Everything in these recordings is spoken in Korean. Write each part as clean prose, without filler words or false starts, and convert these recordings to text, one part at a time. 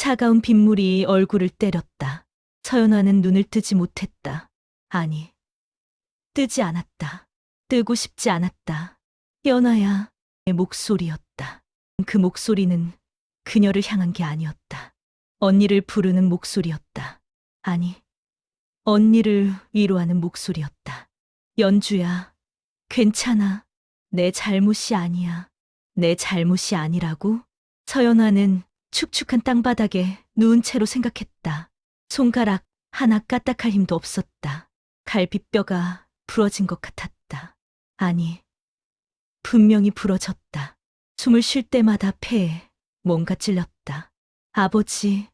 차가운 빗물이 얼굴을 때렸다. 서연화는 눈을 뜨지 못했다. 아니, 뜨지 않았다. 뜨고 싶지 않았다. 연아야, 의 목소리였다. 그 목소리는 그녀를 향한 게 아니었다. 언니를 부르는 목소리였다. 아니, 언니를 위로하는 목소리였다. 연주야, 괜찮아. 내 잘못이 아니야. 내 잘못이 아니라고? 서연화는 축축한 땅바닥에 누운 채로 생각했다. 손가락 하나 까딱할 힘도 없었다. 갈비뼈가 부러진 것 같았다. 아니, 분명히 부러졌다. 숨을 쉴 때마다 폐에 뭔가 찔렸다. 아버지,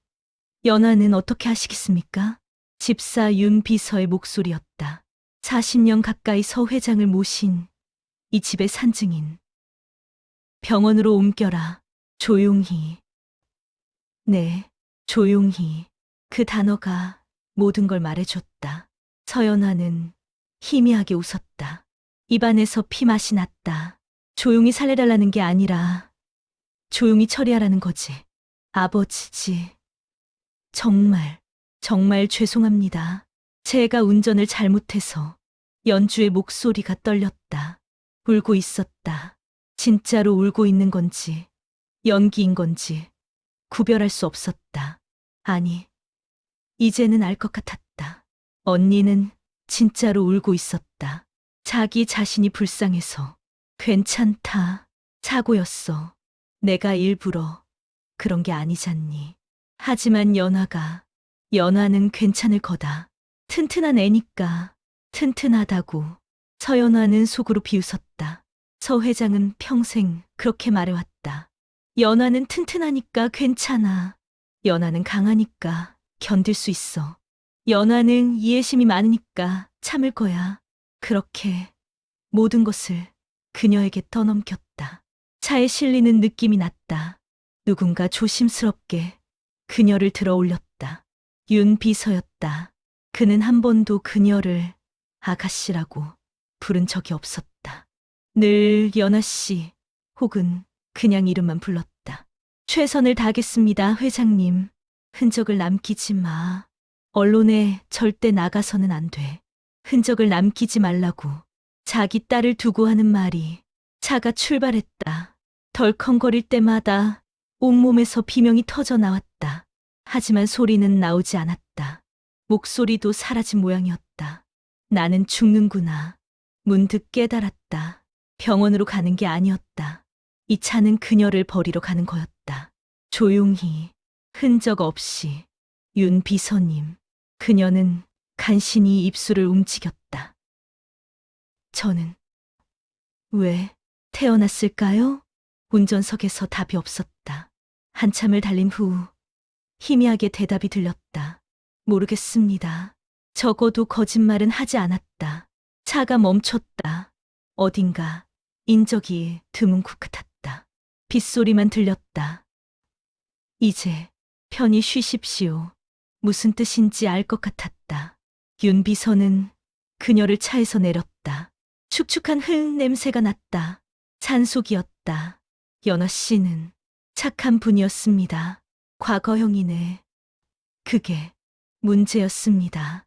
연아는 어떻게 하시겠습니까? 집사 윤 비서의 목소리였다. 40년 가까이 서 회장을 모신 이 집의 산증인. 병원으로 옮겨라. 조용히. 네, 조용히. 그 단어가 모든 걸 말해줬다. 서연화는 희미하게 웃었다. 입안에서 피맛이 났다. 조용히 살려달라는 게 아니라 조용히 처리하라는 거지. 아버지지. 정말 죄송합니다. 제가 운전을 잘못해서. 연주의 목소리가 떨렸다. 울고 있었다. 진짜로 울고 있는 건지 연기인 건지 구별할 수 없었다. 아니, 이제는 알 것 같았다. 언니는 진짜로 울고 있었다. 자기 자신이 불쌍해서. 괜찮다. 사고였어. 내가 일부러 그런 게 아니잖니. 하지만 연아는 괜찮을 거다. 튼튼한 애니까. 튼튼하다고. 서연화는 속으로 비웃었다. 서 회장은 평생 그렇게 말해왔다. 연아는 튼튼하니까 괜찮아. 연아는 강하니까 견딜 수 있어. 연아는 이해심이 많으니까 참을 거야. 그렇게 모든 것을 그녀에게 떠넘겼다. 차에 실리는 느낌이 났다. 누군가 조심스럽게 그녀를 들어 올렸다. 윤 비서였다. 그는 한 번도 그녀를 아가씨라고 부른 적이 없었다. 늘 연아 씨 혹은 그냥 이름만 불렀다. 최선을 다하겠습니다, 회장님. 흔적을 남기지 마. 언론에 절대 나가서는 안 돼. 흔적을 남기지 말라고. 자기 딸을 두고 하는 말이. 차가 출발했다. 덜컹거릴 때마다 온몸에서 비명이 터져 나왔다. 하지만 소리는 나오지 않았다. 목소리도 사라진 모양이었다. 나는 죽는구나. 문득 깨달았다. 병원으로 가는 게 아니었다. 이 차는 그녀를 버리러 가는 거였다. 조용히, 흔적 없이. 윤 비서님. 그녀는 간신히 입술을 움직였다. 저는 왜 태어났을까요? 운전석에서 답이 없었다. 한참을 달린 후 희미하게 대답이 들렸다. 모르겠습니다. 적어도 거짓말은 하지 않았다. 차가 멈췄다. 어딘가 인적이 드문 국 같았다. 빗소리만 들렸다. 이제 편히 쉬십시오. 무슨 뜻인지 알 것 같았다. 윤 비서는 그녀를 차에서 내렸다. 축축한 흙 냄새가 났다. 산속이었다. 연아 씨는 착한 분이었습니다. 과거형이네. 그게 문제였습니다.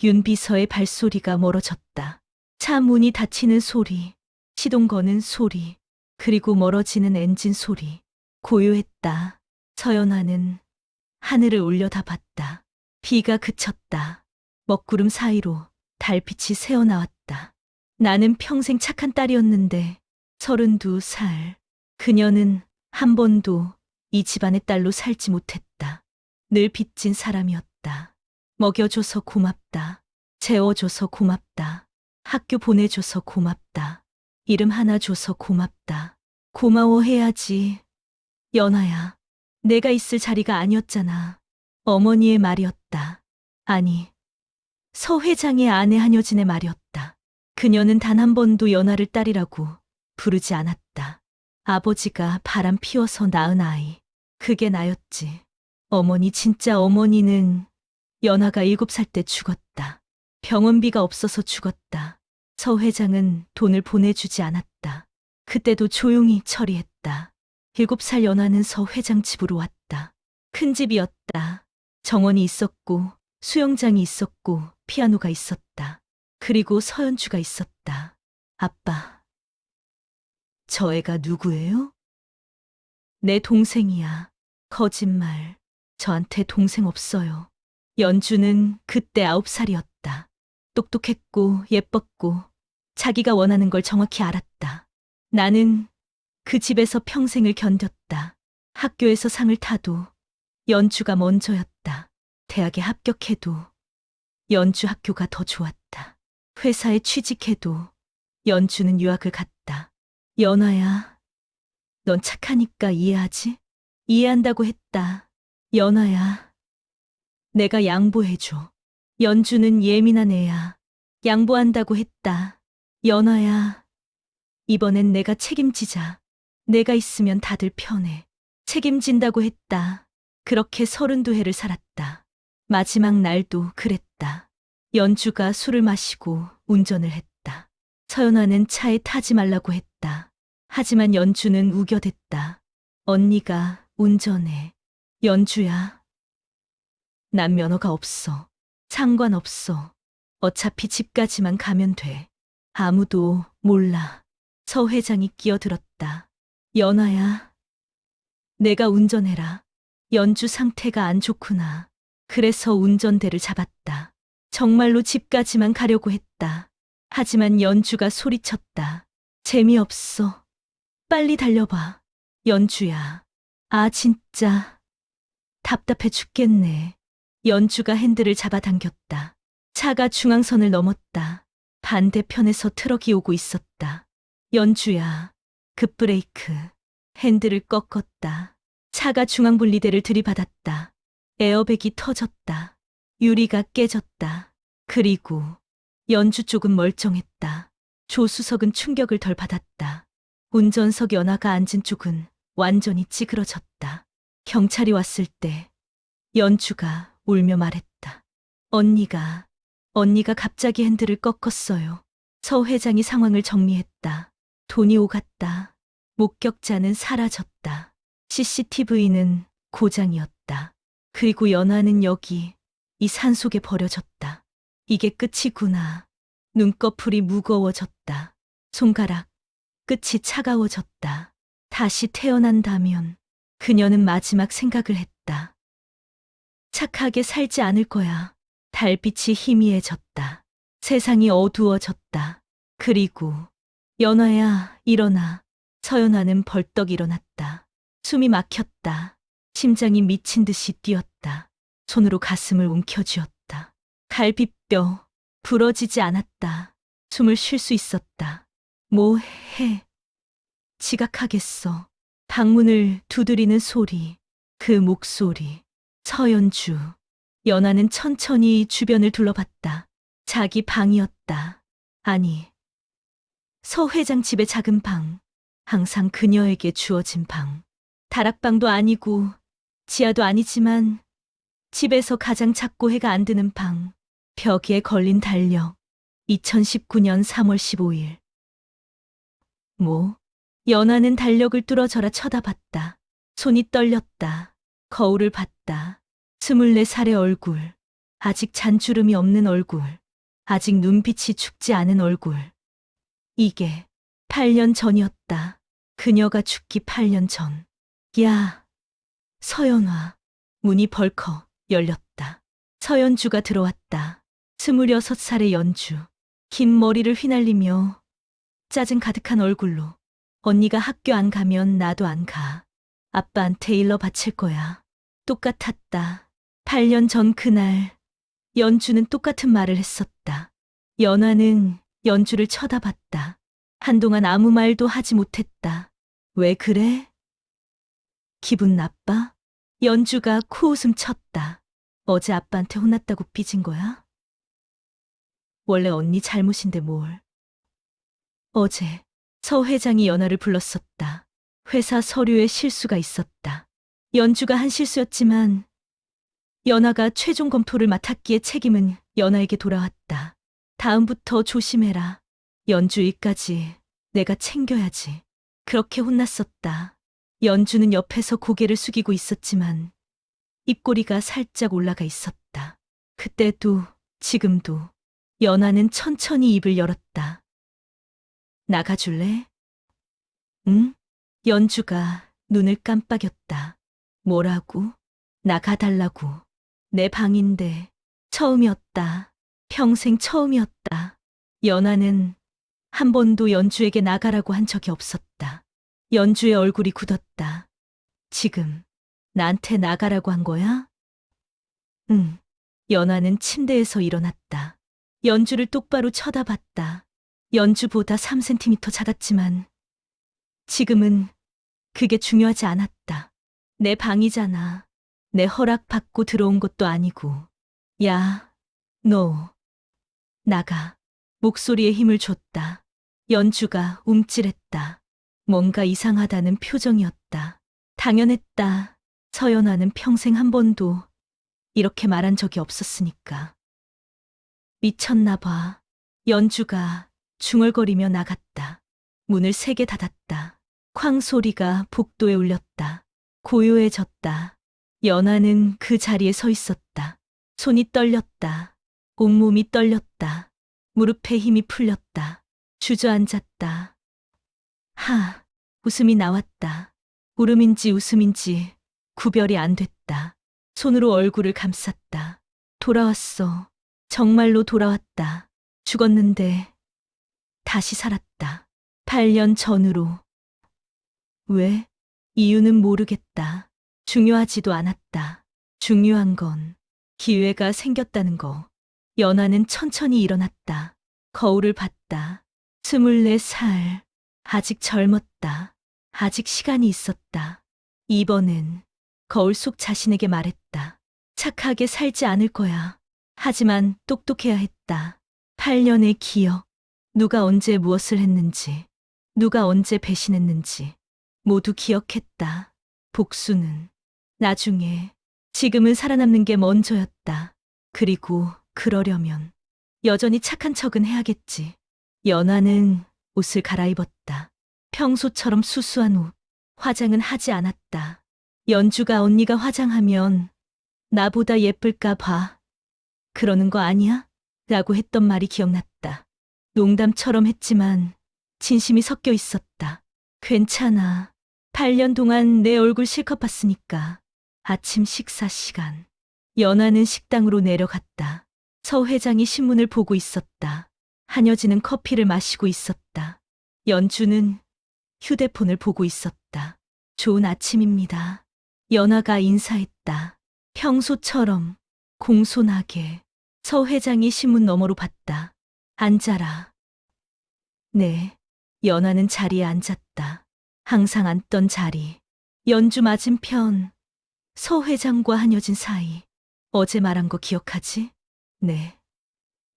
윤 비서의 발소리가 멀어졌다. 차 문이 닫히는 소리, 시동 거는 소리, 그리고 멀어지는 엔진 소리. 고요했다. 서연화는 하늘을 올려다봤다. 비가 그쳤다. 먹구름 사이로 달빛이 새어나왔다. 나는 평생 착한 딸이었는데 32살. 그녀는 한 번도 이 집안의 딸로 살지 못했다. 늘 빚진 사람이었다. 먹여줘서 고맙다. 재워줘서 고맙다. 학교 보내줘서 고맙다. 이름 하나 줘서 고맙다. 고마워해야지. 연아야, 내가 있을 자리가 아니었잖아. 어머니의 말이었다. 아니, 서 회장의 아내 한여진의 말이었다. 그녀는 단 한 번도 연아를 딸이라고 부르지 않았다. 아버지가 바람 피워서 낳은 아이. 그게 나였지. 어머니, 진짜 어머니는 연아가 7살 때 죽었다. 병원비가 없어서 죽었다. 서 회장은 돈을 보내주지 않았다. 그때도 조용히 처리했다. 7살 연아는 서 회장 집으로 왔다. 큰 집이었다. 정원이 있었고, 수영장이 있었고, 피아노가 있었다. 그리고 서연주가 있었다. 아빠, 저 애가 누구예요? 내 동생이야. 거짓말. 저한테 동생 없어요. 연주는 그때 9살이었다. 똑똑했고 예뻤고 자기가 원하는 걸 정확히 알았다. 나는 그 집에서 평생을 견뎠다. 학교에서 상을 타도 연주가 먼저였다. 대학에 합격해도 연주 학교가 더 좋았다. 회사에 취직해도 연주는 유학을 갔다. 연아야, 넌 착하니까 이해하지? 이해한다고 했다. 연아야, 내가 양보해줘. 연주는 예민한 애야. 양보한다고 했다. 연아야, 이번엔 내가 책임지자. 내가 있으면 다들 편해. 책임진다고 했다. 그렇게 32해를 살았다. 마지막 날도 그랬다. 연주가 술을 마시고 운전을 했다. 서연아는 차에 타지 말라고 했다. 하지만 연주는 우겨댔다. 언니가 운전해. 연주야. 난 면허가 없어. 상관없어. 어차피 집까지만 가면 돼. 아무도 몰라. 서 회장이 끼어들었다. 연아야. 내가 운전해라. 연주 상태가 안 좋구나. 그래서 운전대를 잡았다. 정말로 집까지만 가려고 했다. 하지만 연주가 소리쳤다. 재미없어. 빨리 달려봐. 연주야. 아, 진짜. 답답해 죽겠네. 연주가 핸들을 잡아당겼다. 차가 중앙선을 넘었다. 반대편에서 트럭이 오고 있었다. 연주야. 급브레이크. 핸들을 꺾었다. 차가 중앙분리대를 들이받았다. 에어백이 터졌다. 유리가 깨졌다. 그리고 연주 쪽은 멀쩡했다. 조수석은 충격을 덜 받았다. 운전석 연아가 앉은 쪽은 완전히 찌그러졌다. 경찰이 왔을 때 연주가 울며 말했다. 언니가 갑자기 핸들을 꺾었어요. 서 회장이 상황을 정리했다. 돈이 오갔다. 목격자는 사라졌다. CCTV는 고장이었다. 그리고 연아는 여기 이 산속에 버려졌다. 이게 끝이구나. 눈꺼풀이 무거워졌다. 손가락 끝이 차가워졌다. 다시 태어난다면 그녀는 마지막 생각을 했다. 착하게 살지 않을 거야. 달빛이 희미해졌다. 세상이 어두워졌다. 그리고 연아야, 일어나. 서연아는 벌떡 일어났다. 숨이 막혔다. 심장이 미친 듯이 뛰었다. 손으로 가슴을 움켜쥐었다. 갈비뼈 부러지지 않았다. 숨을 쉴 수 있었다. 뭐 해? 지각하겠어. 방문을 두드리는 소리, 그 목소리. 서연주. 연아는 천천히 주변을 둘러봤다. 자기 방이었다. 아니, 서 회장 집의 작은 방. 항상 그녀에게 주어진 방. 다락방도 아니고 지하도 아니지만 집에서 가장 작고 해가 안 드는 방. 벽에 걸린 달력. 2019년 3월 15일. 뭐? 연아는 달력을 뚫어져라 쳐다봤다. 손이 떨렸다. 거울을 봤다. 24살의 얼굴. 아직 잔주름이 없는 얼굴. 아직 눈빛이 죽지 않은 얼굴. 이게 8년 전이었다. 그녀가 죽기 8년 전. 야, 서연아. 문이 벌컥 열렸다. 서연주가 들어왔다. 26살의 연주. 긴 머리를 휘날리며 짜증 가득한 얼굴로. 언니가 학교 안 가면 나도 안 가. 아빠한테 일러 바칠 거야. 똑같았다. 8년 전 그날 연주는 똑같은 말을 했었다. 연아는 연주를 쳐다봤다. 한동안 아무 말도 하지 못했다. 왜 그래? 기분 나빠? 연주가 코웃음 쳤다. 어제 아빠한테 혼났다고 삐진 거야? 원래 언니 잘못인데 뭘. 어제 서 회장이 연아를 불렀었다. 회사 서류에 실수가 있었다. 연주가 한 실수였지만 연아가 최종 검토를 맡았기에 책임은 연아에게 돌아왔다. 다음부터 조심해라. 연주 일까지 내가 챙겨야지. 그렇게 혼났었다. 연주는 옆에서 고개를 숙이고 있었지만 입꼬리가 살짝 올라가 있었다. 그때도 지금도 연아는 천천히 입을 열었다. 나가줄래? 응? 연주가 눈을 깜빡였다. 뭐라고? 나가달라고. 내 방인데. 처음이었다. 평생 처음이었다. 연아는 한 번도 연주에게 나가라고 한 적이 없었다. 연주의 얼굴이 굳었다. 지금 나한테 나가라고 한 거야? 응. 연아는 침대에서 일어났다. 연주를 똑바로 쳐다봤다. 연주보다 3cm 작았지만 지금은 그게 중요하지 않았다. 내 방이잖아. 내 허락 받고 들어온 것도 아니고. 야, 너 나가. 목소리에 힘을 줬다. 연주가 움찔했다. 뭔가 이상하다는 표정이었다. 당연했다. 서연아는 평생 한 번도 이렇게 말한 적이 없었으니까. 미쳤나 봐. 연주가 중얼거리며 나갔다. 문을 세게 닫았다. 쾅 소리가 복도에 울렸다. 고요해졌다. 연아는 그 자리에 서 있었다. 손이 떨렸다. 온몸이 떨렸다. 무릎에 힘이 풀렸다. 주저앉았다. 하, 웃음이 나왔다. 울음인지 웃음인지 구별이 안 됐다. 손으로 얼굴을 감쌌다. 돌아왔어. 정말로 돌아왔다. 죽었는데 다시 살았다. 8년 전으로. 왜? 이유는 모르겠다. 중요하지도 않았다. 중요한 건 기회가 생겼다는 거. 연아는 천천히 일어났다. 거울을 봤다. 24살. 아직 젊었다. 아직 시간이 있었다. 이번엔 거울 속 자신에게 말했다. 착하게 살지 않을 거야. 하지만 똑똑해야 했다. 8년의 기억. 누가 언제 무엇을 했는지, 누가 언제 배신했는지 모두 기억했다. 복수는 나중에, 지금은 살아남는 게 먼저였다. 그리고 그러려면 여전히 착한 척은 해야겠지. 연아는 옷을 갈아입었다. 평소처럼 수수한 옷. 화장은 하지 않았다. 연주가 언니가 화장하면 나보다 예쁠까 봐. 그러는 거 아니야? 라고 했던 말이 기억났다. 농담처럼 했지만 진심이 섞여 있었다. 괜찮아. 8년 동안 내 얼굴 실컷 봤으니까. 아침 식사 시간. 연아는 식당으로 내려갔다. 서 회장이 신문을 보고 있었다. 한여진은 커피를 마시고 있었다. 연주는 휴대폰을 보고 있었다. 좋은 아침입니다. 연아가 인사했다. 평소처럼 공손하게. 서 회장이 신문 너머로 봤다. 앉아라. 네. 연아는 자리에 앉았다. 항상 앉던 자리. 연주 맞은편. 서 회장과 한여진 사이. 어제 말한 거 기억하지? 네.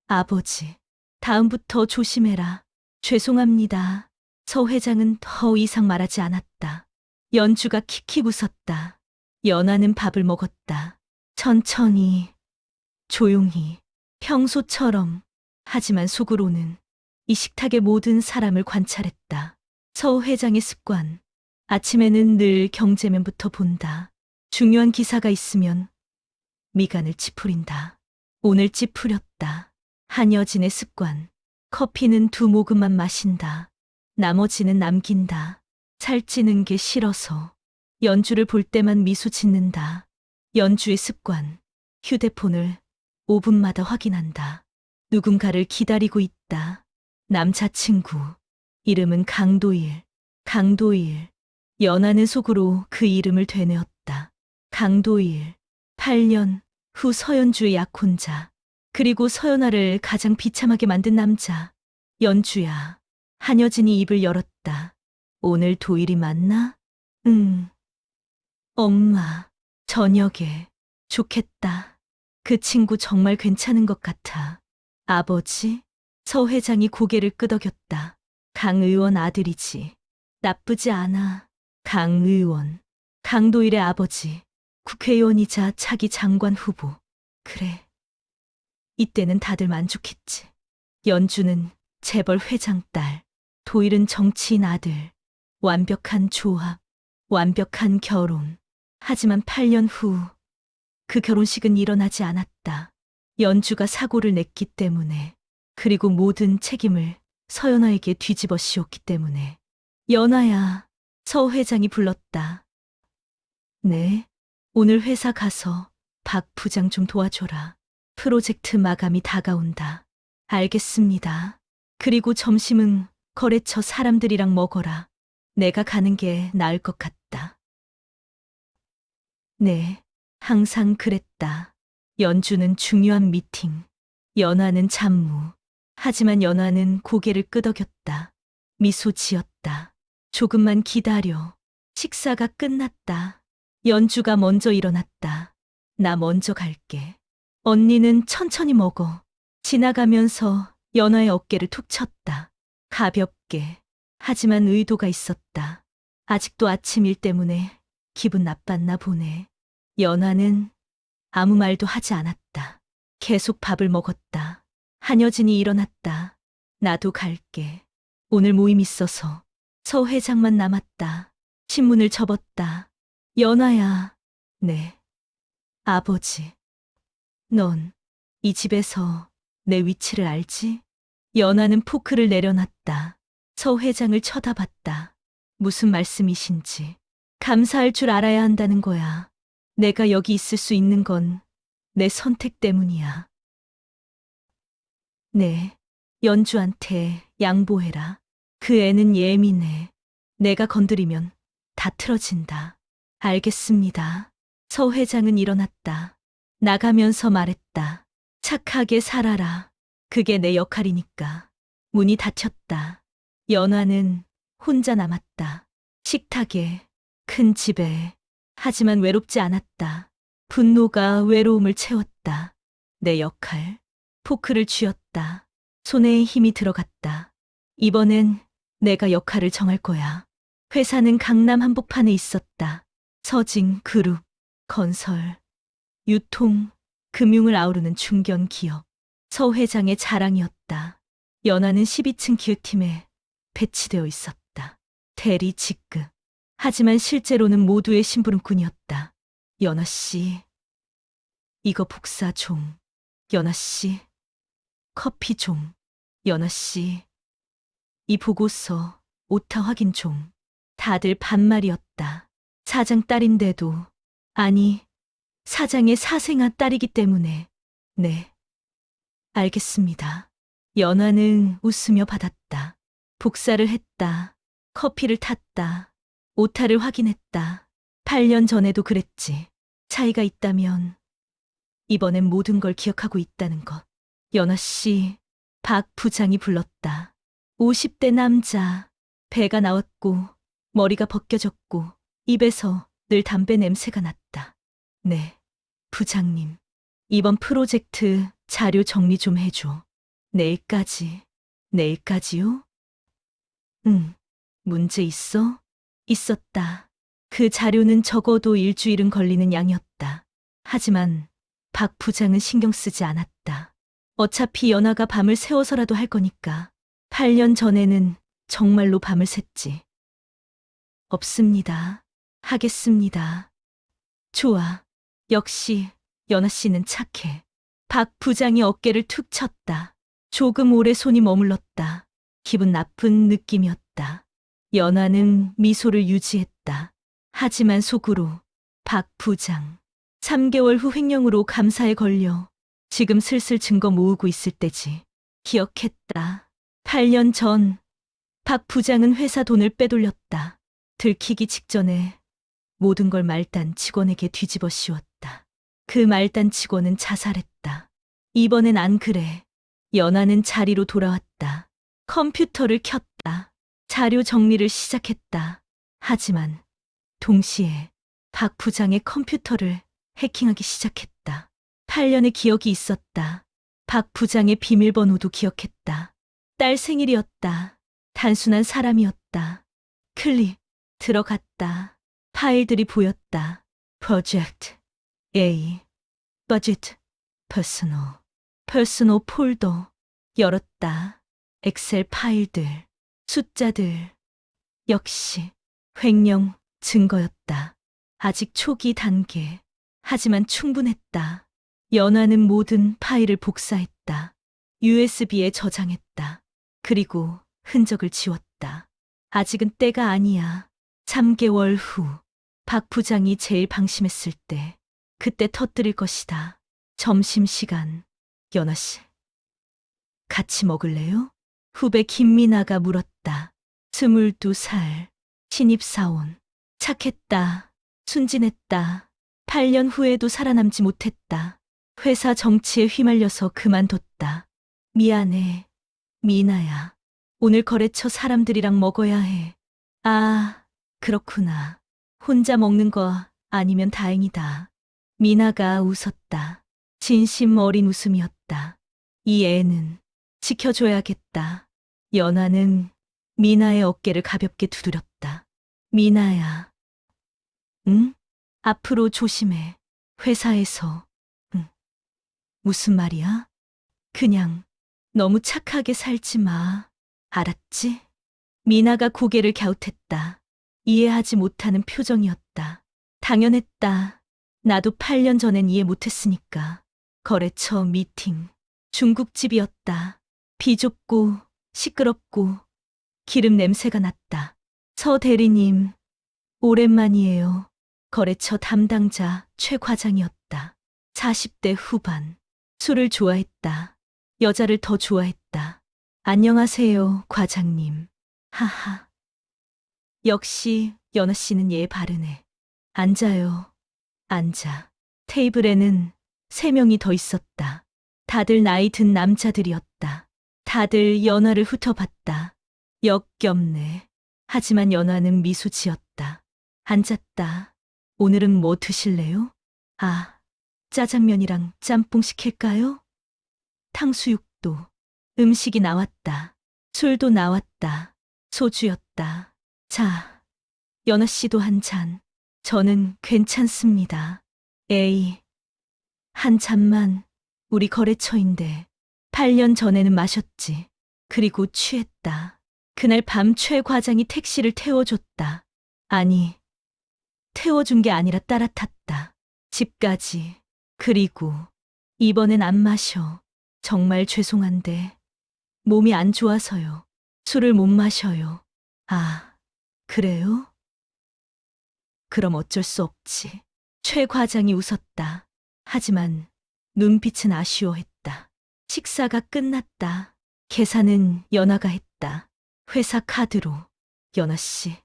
아버지. 다음부터 조심해라. 죄송합니다. 서 회장은 더 이상 말하지 않았다. 연주가 킥킥 웃었다. 연아는 밥을 먹었다. 천천히, 조용히, 평소처럼. 하지만 속으로는 이 식탁의 모든 사람을 관찰했다. 서 회장의 습관. 아침에는 늘 경제면부터 본다. 중요한 기사가 있으면 미간을 찌푸린다. 오늘 찌푸렸다. 한여진의 습관. 커피는 2모금만 마신다. 나머지는 남긴다. 살찌는 게 싫어서. 연주를 볼 때만 미소 짓는다. 연주의 습관. 휴대폰을 5분마다 확인한다. 누군가를 기다리고 있다. 남자친구. 이름은 강도일. 강도일. 연아는 속으로 그 이름을 되뇌었다. 강도일. 8년 후 서연주의 약혼자. 그리고 서연아를 가장 비참하게 만든 남자. 연주야. 한여진이 입을 열었다. 오늘 도일이 맞나? 응. 엄마. 저녁에. 좋겠다. 그 친구 정말 괜찮은 것 같아. 아버지? 서 회장이 고개를 끄덕였다. 강 의원 아들이지. 나쁘지 않아. 강 의원. 강도일의 아버지. 국회의원이자 차기 장관 후보. 그래. 이때는 다들 만족했지. 연주는 재벌 회장 딸. 도일은 정치인 아들. 완벽한 조합. 완벽한 결혼. 하지만 8년 후 그 결혼식은 일어나지 않았다. 연주가 사고를 냈기 때문에, 그리고 모든 책임을 서연아에게 뒤집어 씌웠기 때문에. 연아야, 서 회장이 불렀다. 네, 오늘 회사 가서 박 부장 좀 도와줘라. 프로젝트 마감이 다가온다. 알겠습니다. 그리고 점심은 거래처 사람들이랑 먹어라. 내가 가는 게 나을 것 같다. 네, 항상 그랬다. 연주는 중요한 미팅, 연화는 잡무. 하지만 연화는 고개를 끄덕였다. 미소 지었다. 조금만 기다려. 식사가 끝났다. 연주가 먼저 일어났다. 나 먼저 갈게. 언니는 천천히 먹어. 지나가면서 연화의 어깨를 툭 쳤다. 가볍게. 하지만 의도가 있었다. 아직도 아침 일 때문에 기분 나빴나 보네. 연화는 아무 말도 하지 않았다. 계속 밥을 먹었다. 한여진이 일어났다. 나도 갈게. 오늘 모임 있어서. 서 회장만 남았다. 신문을 접었다. 연아야. 네. 아버지. 넌 이 집에서 내 위치를 알지? 연아는 포크를 내려놨다. 서 회장을 쳐다봤다. 무슨 말씀이신지. 감사할 줄 알아야 한다는 거야. 내가 여기 있을 수 있는 건 내 선택 때문이야. 네, 연주한테 양보해라. 그 애는 예민해. 내가 건드리면 다 틀어진다. 알겠습니다. 서 회장은 일어났다. 나가면서 말했다. 착하게 살아라. 그게 내 역할이니까. 문이 닫혔다. 연화는 혼자 남았다. 식탁에, 큰 집에. 하지만 외롭지 않았다. 분노가 외로움을 채웠다. 내 역할. 포크를 쥐었다. 손에 힘이 들어갔다. 이번엔 내가 역할을 정할 거야. 회사는 강남 한복판에 있었다. 서진, 그룹, 건설, 유통, 금융을 아우르는 중견 기업. 서 회장의 자랑이었다. 연화는 12층 기획팀에 배치되어 있었다. 대리 직급. 하지만 실제로는 모두의 심부름꾼이었다. 연화 씨, 이거 복사 좀. 연화 씨, 커피 좀. 연화 씨, 이 보고서 오타 확인 좀. 다들 반말이었다. 사장 딸인데도, 아니, 사장의 사생아 딸이기 때문에. 네, 알겠습니다. 연화는 웃으며 받았다. 복사를 했다. 커피를 탔다. 오타를 확인했다. 8년 전에도 그랬지. 차이가 있다면 이번엔 모든 걸 기억하고 있다는 것. 연화 씨, 박 부장이 불렀다. 50대 남자, 배가 나왔고 머리가 벗겨졌고 입에서 늘 담배 냄새가 났다. 네, 부장님. 이번 프로젝트 자료 정리 좀 해줘. 내일까지. 내일까지요? 응. 문제 있어? 있었다. 그 자료는 적어도 일주일은 걸리는 양이었다. 하지만 박 부장은 신경 쓰지 않았다. 어차피 연아가 밤을 새워서라도 할 거니까. 8년 전에는 정말로 밤을 샜지. 없습니다. 하겠습니다. 좋아. 역시 연아 씨는 착해. 박 부장이 어깨를 툭 쳤다. 조금 오래 손이 머물렀다. 기분 나쁜 느낌이었다. 연아는 미소를 유지했다. 하지만 속으로 박 부장. 3개월 후 횡령으로 감사에 걸려 지금 슬슬 증거 모으고 있을 때지. 기억했다. 8년 전 박 부장은 회사 돈을 빼돌렸다. 들키기 직전에 모든 걸 말단 직원에게 뒤집어 씌웠다. 그 말단 직원은 자살했다. 이번엔 안 그래. 연아는 자리로 돌아왔다. 컴퓨터를 켰다. 자료 정리를 시작했다. 하지만 동시에 박 부장의 컴퓨터를 해킹하기 시작했다. 8년의 기억이 있었다. 박 부장의 비밀번호도 기억했다. 딸 생일이었다. 단순한 사람이었다. 클릭, 들어갔다. 파일들이 보였다. 프로젝트, A, 버짓, 퍼스널 폴더. 열었다. 엑셀 파일들, 숫자들. 역시 횡령 증거였다. 아직 초기 단계. 하지만 충분했다. 연화는 모든 파일을 복사했다. USB에 저장했다. 그리고 흔적을 지웠다. 아직은 때가 아니야. 3개월 후, 박 부장이 제일 방심했을 때, 그때 터뜨릴 것이다. 점심시간, 연화 씨. 같이 먹을래요? 후배 김미나가 물었다. 22살, 신입사원. 착했다. 순진했다. 8년 후에도 살아남지 못했다. 회사 정치에 휘말려서 그만뒀다. 미안해, 미나야. 오늘 거래처 사람들이랑 먹어야 해. 아, 그렇구나. 혼자 먹는 거 아니면 다행이다. 미나가 웃었다. 진심 어린 웃음이었다. 이 애는 지켜줘야겠다. 연하는 미나의 어깨를 가볍게 두드렸다. 미나야. 응? 앞으로 조심해. 회사에서. 응. 무슨 말이야? 그냥 너무 착하게 살지 마. 알았지? 미나가 고개를 갸웃했다. 이해하지 못하는 표정이었다. 당연했다. 나도 8년 전엔 이해 못했으니까. 거래처 미팅. 중국집이었다. 비좁고 시끄럽고 기름 냄새가 났다. 서 대리님, 오랜만이에요. 거래처 담당자 최 과장이었다. 40대 후반. 술을 좋아했다. 여자를 더 좋아했다. 안녕하세요, 과장님. 하하. 역시 연아 씨는 얘 바르네. 앉아요. 앉아. 테이블에는 3명이 더 있었다. 다들 나이 든 남자들이었다. 다들 연아를 훑어봤다. 역겹네. 하지만 연아는 미소 지었다. 앉았다. 오늘은 뭐 드실래요? 아, 짜장면이랑 짬뽕 시킬까요? 탕수육도. 음식이 나왔다. 술도 나왔다. 소주였다. 자, 연아 씨도 한 잔. 저는 괜찮습니다. 에이, 한 잔만. 우리 거래처인데 8년 전에는 마셨지. 그리고 취했다. 그날 밤 최 과장이 택시를 태워줬다. 아니, 태워준 게 아니라 따라탔다. 집까지. 그리고 이번엔 안 마셔. 정말 죄송한데 몸이 안 좋아서요. 술을 못 마셔요. 아, 그래요? 그럼 어쩔 수 없지. 최 과장이 웃었다. 하지만 눈빛은 아쉬워했다. 식사가 끝났다. 계산은 연아가 했다. 회사 카드로. 연아 씨,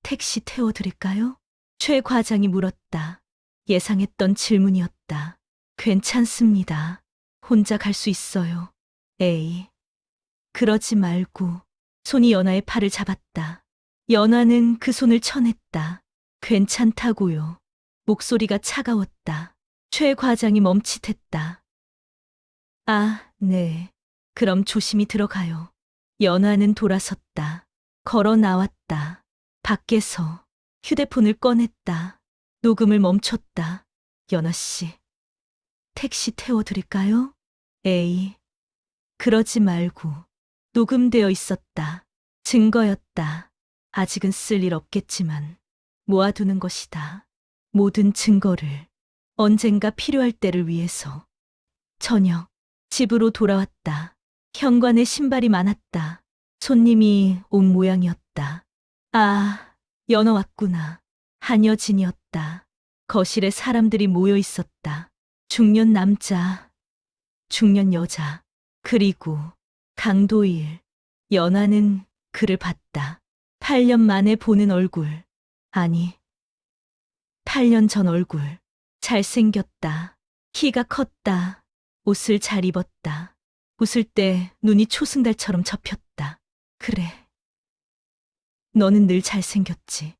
택시 태워드릴까요? 최 과장이 물었다. 예상했던 질문이었다. 괜찮습니다. 혼자 갈 수 있어요. 에이, 그러지 말고. 손이 연아의 팔을 잡았다. 연아는 그 손을 쳐냈다. 괜찮다고요. 목소리가 차가웠다. 최 과장이 멈칫했다. 아, 네. 그럼 조심히 들어가요. 연아는 돌아섰다. 걸어 나왔다. 밖에서 휴대폰을 꺼냈다. 녹음을 멈췄다. 연아 씨, 택시 태워드릴까요? 에이, 그러지 말고. 녹음되어 있었다. 증거였다. 아직은 쓸 일 없겠지만 모아두는 것이다. 모든 증거를 언젠가 필요할 때를 위해서. 저녁, 집으로 돌아왔다. 현관에 신발이 많았다. 손님이 온 모양이었다. 아, 연어 왔구나. 한여진이었다. 거실에 사람들이 모여 있었다. 중년 남자, 중년 여자, 그리고 강도일. 연아는 그를 봤다. 8년 만에 보는 얼굴. 아니, 8년 전 얼굴. 잘생겼다. 키가 컸다. 옷을 잘 입었다. 웃을 때 눈이 초승달처럼 접혔다. 그래. 너는 늘 잘생겼지.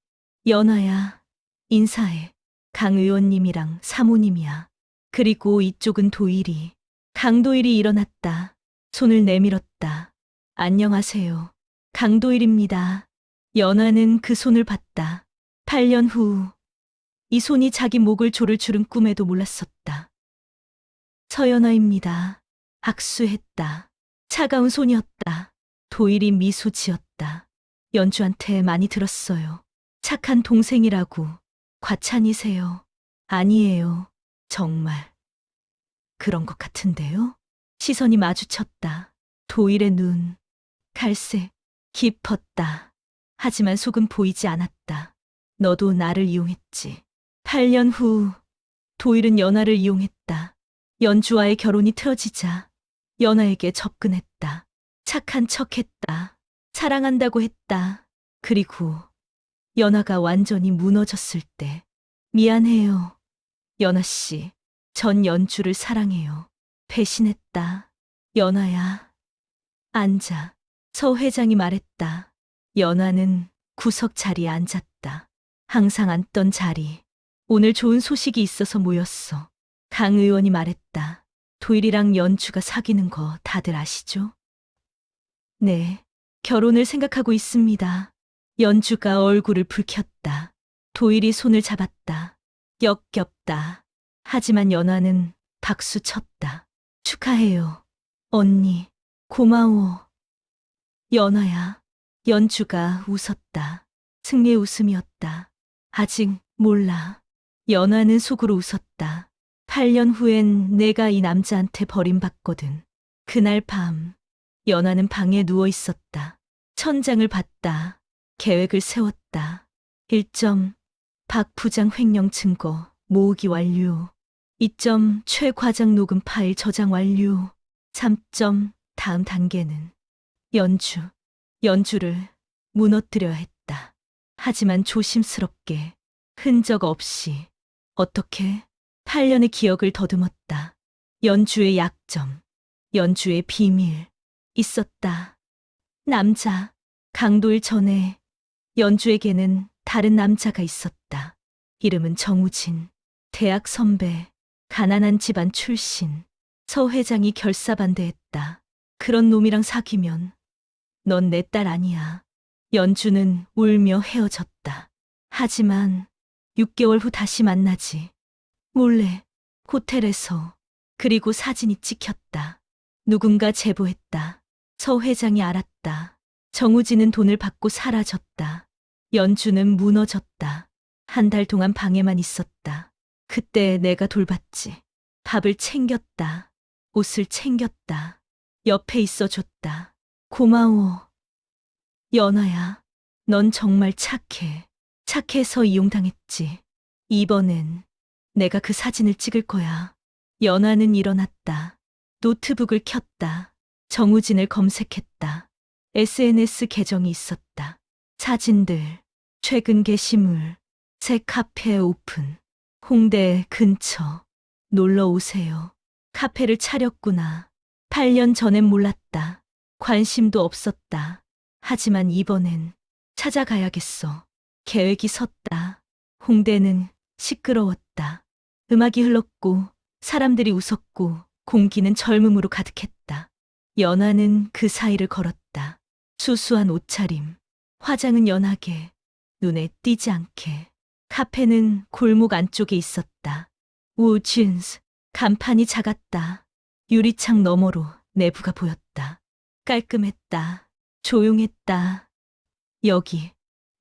연아야, 인사해. 강 의원님이랑 사모님이야. 그리고 이쪽은 도일이. 강도일이 일어났다. 손을 내밀었다. 안녕하세요. 강도일입니다. 연아는 그 손을 봤다. 8년 후, 이 손이 자기 목을 조를 줄은 꿈에도 몰랐었다. 서연아입니다. 악수했다. 차가운 손이었다. 도일이 미소 지었다. 연주한테 많이 들었어요. 착한 동생이라고. 과찬이세요. 아니에요. 정말. 그런 것 같은데요? 시선이 마주쳤다. 도일의 눈, 갈색, 깊었다. 하지만 속은 보이지 않았다. 너도 나를 이용했지. 8년 후, 도일은 연하를 이용했다. 연주와의 결혼이 틀어지자 연하에게 접근했다. 착한 척했다. 사랑한다고 했다. 그리고 연하가 완전히 무너졌을 때 미안해요. 연하 씨, 전 연주를 사랑해요. 배신했다. 연하야, 앉아. 서 회장이 말했다. 연하는 구석 자리에 앉았다. 항상 앉던 자리. 오늘 좋은 소식이 있어서 모였어. 강 의원이 말했다. 도일이랑 연주가 사귀는 거 다들 아시죠? 네, 결혼을 생각하고 있습니다. 연주가 얼굴을 붉혔다. 도일이 손을 잡았다. 역겹다. 하지만 연하는 박수 쳤다. 축하해요. 언니, 고마워. 연하야. 연주가 웃었다. 승리의 웃음이었다. 아직 몰라. 연하는 속으로 웃었다. 8년 후엔 내가 이 남자한테 버림받거든. 그날 밤, 연하는 방에 누워 있었다. 천장을 봤다. 계획을 세웠다. 1점, 박 부장 횡령 증거 모으기 완료. 2점, 최 과장 녹음 파일 저장 완료. 3점, 다음 단계는 연주를 무너뜨려야 했다. 하지만 조심스럽게, 흔적 없이. 어떻게? 8년의 기억을 더듬었다. 연주의 약점, 연주의 비밀, 있었다. 남자, 강도일 전에 연주에게는 다른 남자가 있었다. 이름은 정우진, 대학 선배, 가난한 집안 출신. 서 회장이 결사반대했다. 그런 놈이랑 사귀면 넌 내 딸 아니야. 연주는 울며 헤어졌다. 하지만 6개월 후 다시 만나지. 몰래 호텔에서. 그리고 사진이 찍혔다. 누군가 제보했다. 서 회장이 알았다. 정우진은 돈을 받고 사라졌다. 연주는 무너졌다. 한 달 동안 방에만 있었다. 그때 내가 돌봤지. 밥을 챙겼다. 옷을 챙겼다. 옆에 있어줬다. 고마워. 연아야, 넌 정말 착해. 착해서 이용당했지. 이번엔 내가 그 사진을 찍을 거야. 연아는 일어났다. 노트북을 켰다. 정우진을 검색했다. SNS 계정이 있었다. 사진들, 최근 게시물, 새 카페 오픈, 홍대 근처, 놀러 오세요. 카페를 차렸구나. 8년 전엔 몰랐다. 관심도 없었다. 하지만 이번엔 찾아가야겠어. 계획이 섰다. 홍대는 시끄러웠다. 음악이 흘렀고 사람들이 웃었고 공기는 젊음으로 가득했다. 연하는 그 사이를 걸었다. 수수한 옷차림, 화장은 연하게, 눈에 띄지 않게. 카페는 골목 안쪽에 있었다. 우진스, 간판이 작았다. 유리창 너머로 내부가 보였다. 깔끔했다. 조용했다. 여기,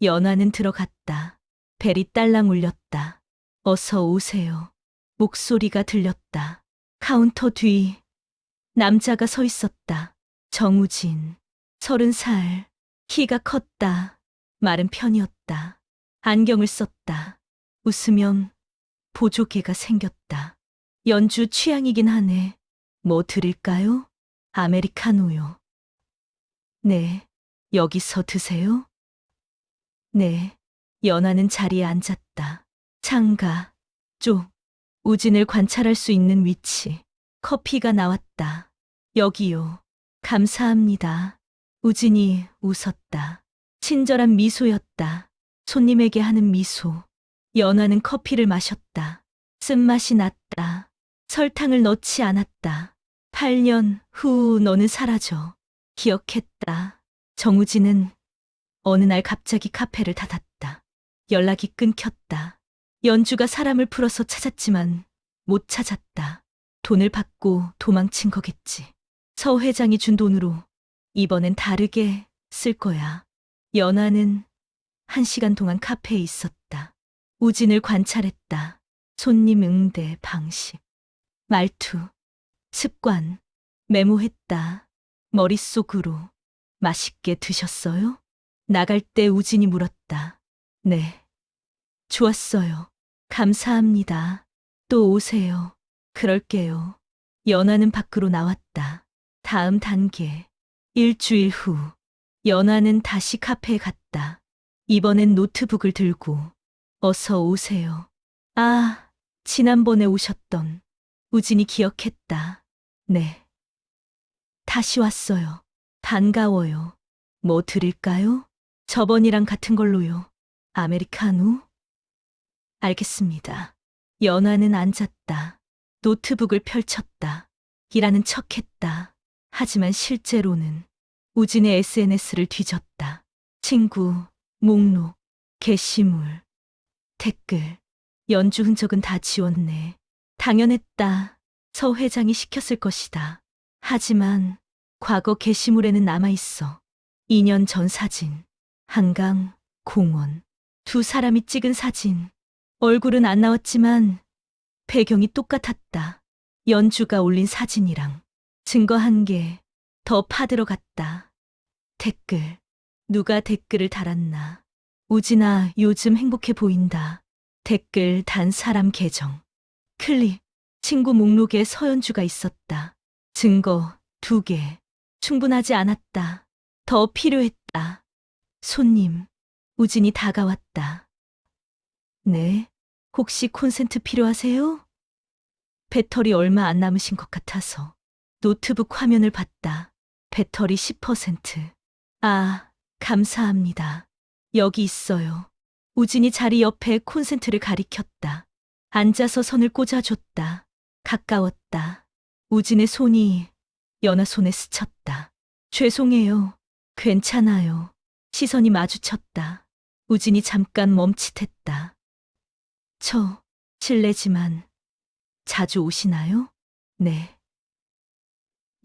연하는 들어갔다. 벨이 딸랑 울렸다. 어서 오세요. 목소리가 들렸다. 카운터 뒤, 남자가 서 있었다. 정우진, 30살, 키가 컸다. 마른 편이었다. 안경을 썼다. 웃으면 보조개가 생겼다. 연주 취향이긴 하네. 뭐 드릴까요? 아메리카노요. 네, 여기서 드세요? 네, 연하는 자리에 앉았다. 창가, 쪽, 우진을 관찰할 수 있는 위치. 커피가 나왔다. 여기요. 감사합니다. 우진이 웃었다. 친절한 미소였다. 손님에게 하는 미소. 연하는 커피를 마셨다. 쓴맛이 났다. 설탕을 넣지 않았다. 8년 후 너는 사라져. 기억했다. 정우진은 어느 날 갑자기 카페를 닫았다. 연락이 끊겼다. 연주가 사람을 풀어서 찾았지만 못 찾았다. 돈을 받고 도망친 거겠지. 서 회장이 준 돈으로 이번엔 다르게 쓸 거야. 연하는 1시간 동안 카페에 있었다. 우진을 관찰했다. 손님 응대 방식, 말투, 습관, 메모했다. 머릿속으로. 맛있게 드셨어요? 나갈 때 우진이 물었다. 네. 좋았어요. 감사합니다. 또 오세요. 그럴게요. 연아는 밖으로 나왔다. 다음 단계. 일주일 후. 연아는 다시 카페에 갔다. 이번엔 노트북을 들고. 어서 오세요. 아, 지난번에 오셨던. 우진이 기억했다. 네. 다시 왔어요. 반가워요. 뭐 드릴까요? 저번이랑 같은 걸로요. 아메리카노? 알겠습니다. 연아는 앉았다. 노트북을 펼쳤다. 일하는 척했다. 하지만 실제로는 우진의 SNS를 뒤졌다. 친구, 목록, 게시물, 댓글, 연주 흔적은 다 지웠네. 당연했다. 서 회장이 시켰을 것이다. 하지만 과거 게시물에는 남아있어. 2년 전 사진, 한강, 공원, 두 사람이 찍은 사진. 얼굴은 안 나왔지만 배경이 똑같았다. 연주가 올린 사진이랑 증거 한 개 더 파들어갔다. 댓글. 누가 댓글을 달았나. 우진아, 요즘 행복해 보인다. 댓글 단 사람 계정. 클릭. 친구 목록에 서연주가 있었다. 증거 2개. 충분하지 않았다. 더 필요했다. 손님. 우진이 다가왔다. 네. 혹시 콘센트 필요하세요? 배터리 얼마 안 남으신 것 같아서. 노트북 화면을 봤다. 배터리 10%. 아, 감사합니다. 여기 있어요. 우진이 자리 옆에 콘센트를 가리켰다. 앉아서 선을 꽂아줬다. 가까웠다. 우진의 손이 연아 손에 스쳤다. 죄송해요. 괜찮아요. 시선이 마주쳤다. 우진이 잠깐 멈칫했다. 실례지만 자주 오시나요? 네.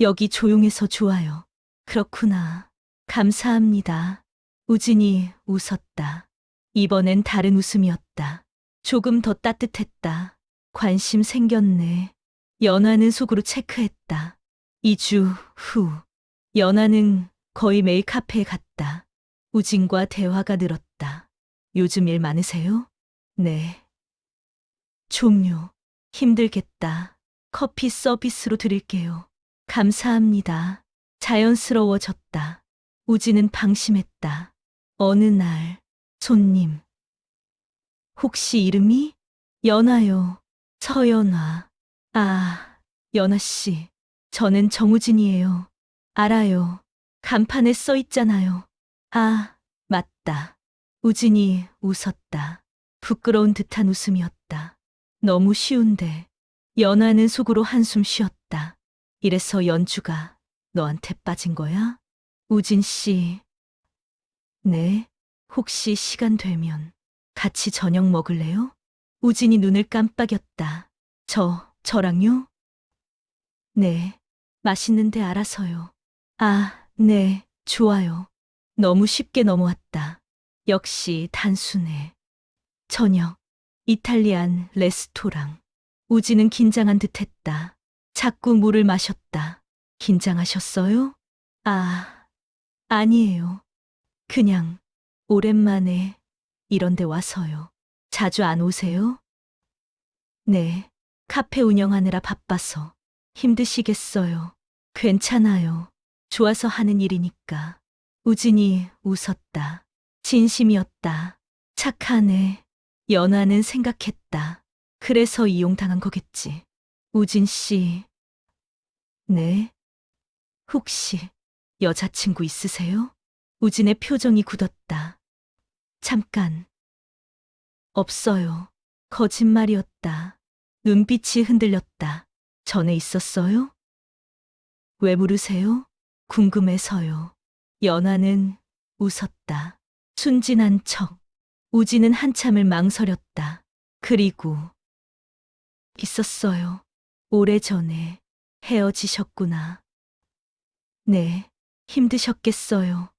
여기 조용해서 좋아요. 그렇구나. 감사합니다. 우진이 웃었다. 이번엔 다른 웃음이었다. 조금 더 따뜻했다. 관심 생겼네. 연아는 속으로 체크했다. 2주 후. 연아는 거의 매일 카페에 갔다. 우진과 대화가 늘었다. 요즘 일 많으세요? 네. 종료. 힘들겠다. 커피 서비스로 드릴게요. 감사합니다. 자연스러워졌다. 우진은 방심했다. 어느 날, 손님. 혹시 이름이? 연아요. 서연아. 아, 연아씨. 저는 정우진이에요. 알아요. 간판에 써 있잖아요. 아, 맞다. 우진이 웃었다. 부끄러운 듯한 웃음이었다. 너무 쉬운데. 연아는 속으로 한숨 쉬었다. 이래서 연주가 너한테 빠진 거야? 우진 씨. 네. 혹시 시간 되면 같이 저녁 먹을래요? 우진이 눈을 깜빡였다. 저랑요? 네. 맛있는데 알아서요. 아, 네. 좋아요. 너무 쉽게 넘어왔다. 역시 단순해. 저녁. 이탈리안 레스토랑. 우진은 긴장한 듯 했다. 자꾸 물을 마셨다. 긴장하셨어요? 아, 아니에요. 그냥 오랜만에 이런 데 와서요. 자주 안 오세요? 네. 카페 운영하느라 바빠서 힘드시겠어요. 괜찮아요. 좋아서 하는 일이니까. 우진이 웃었다. 진심이었다. 착하네. 연아는 생각했다. 그래서 이용당한 거겠지. 우진 씨. 네. 혹시 여자친구 있으세요? 우진의 표정이 굳었다. 잠깐. 없어요. 거짓말이었다. 눈빛이 흔들렸다. 전에 있었어요? 왜 물으세요? 궁금해서요. 연아는 웃었다. 순진한 척. 우진은 한참을 망설였다. 그리고 있었어요. 오래전에 헤어지셨구나. 네, 힘드셨겠어요.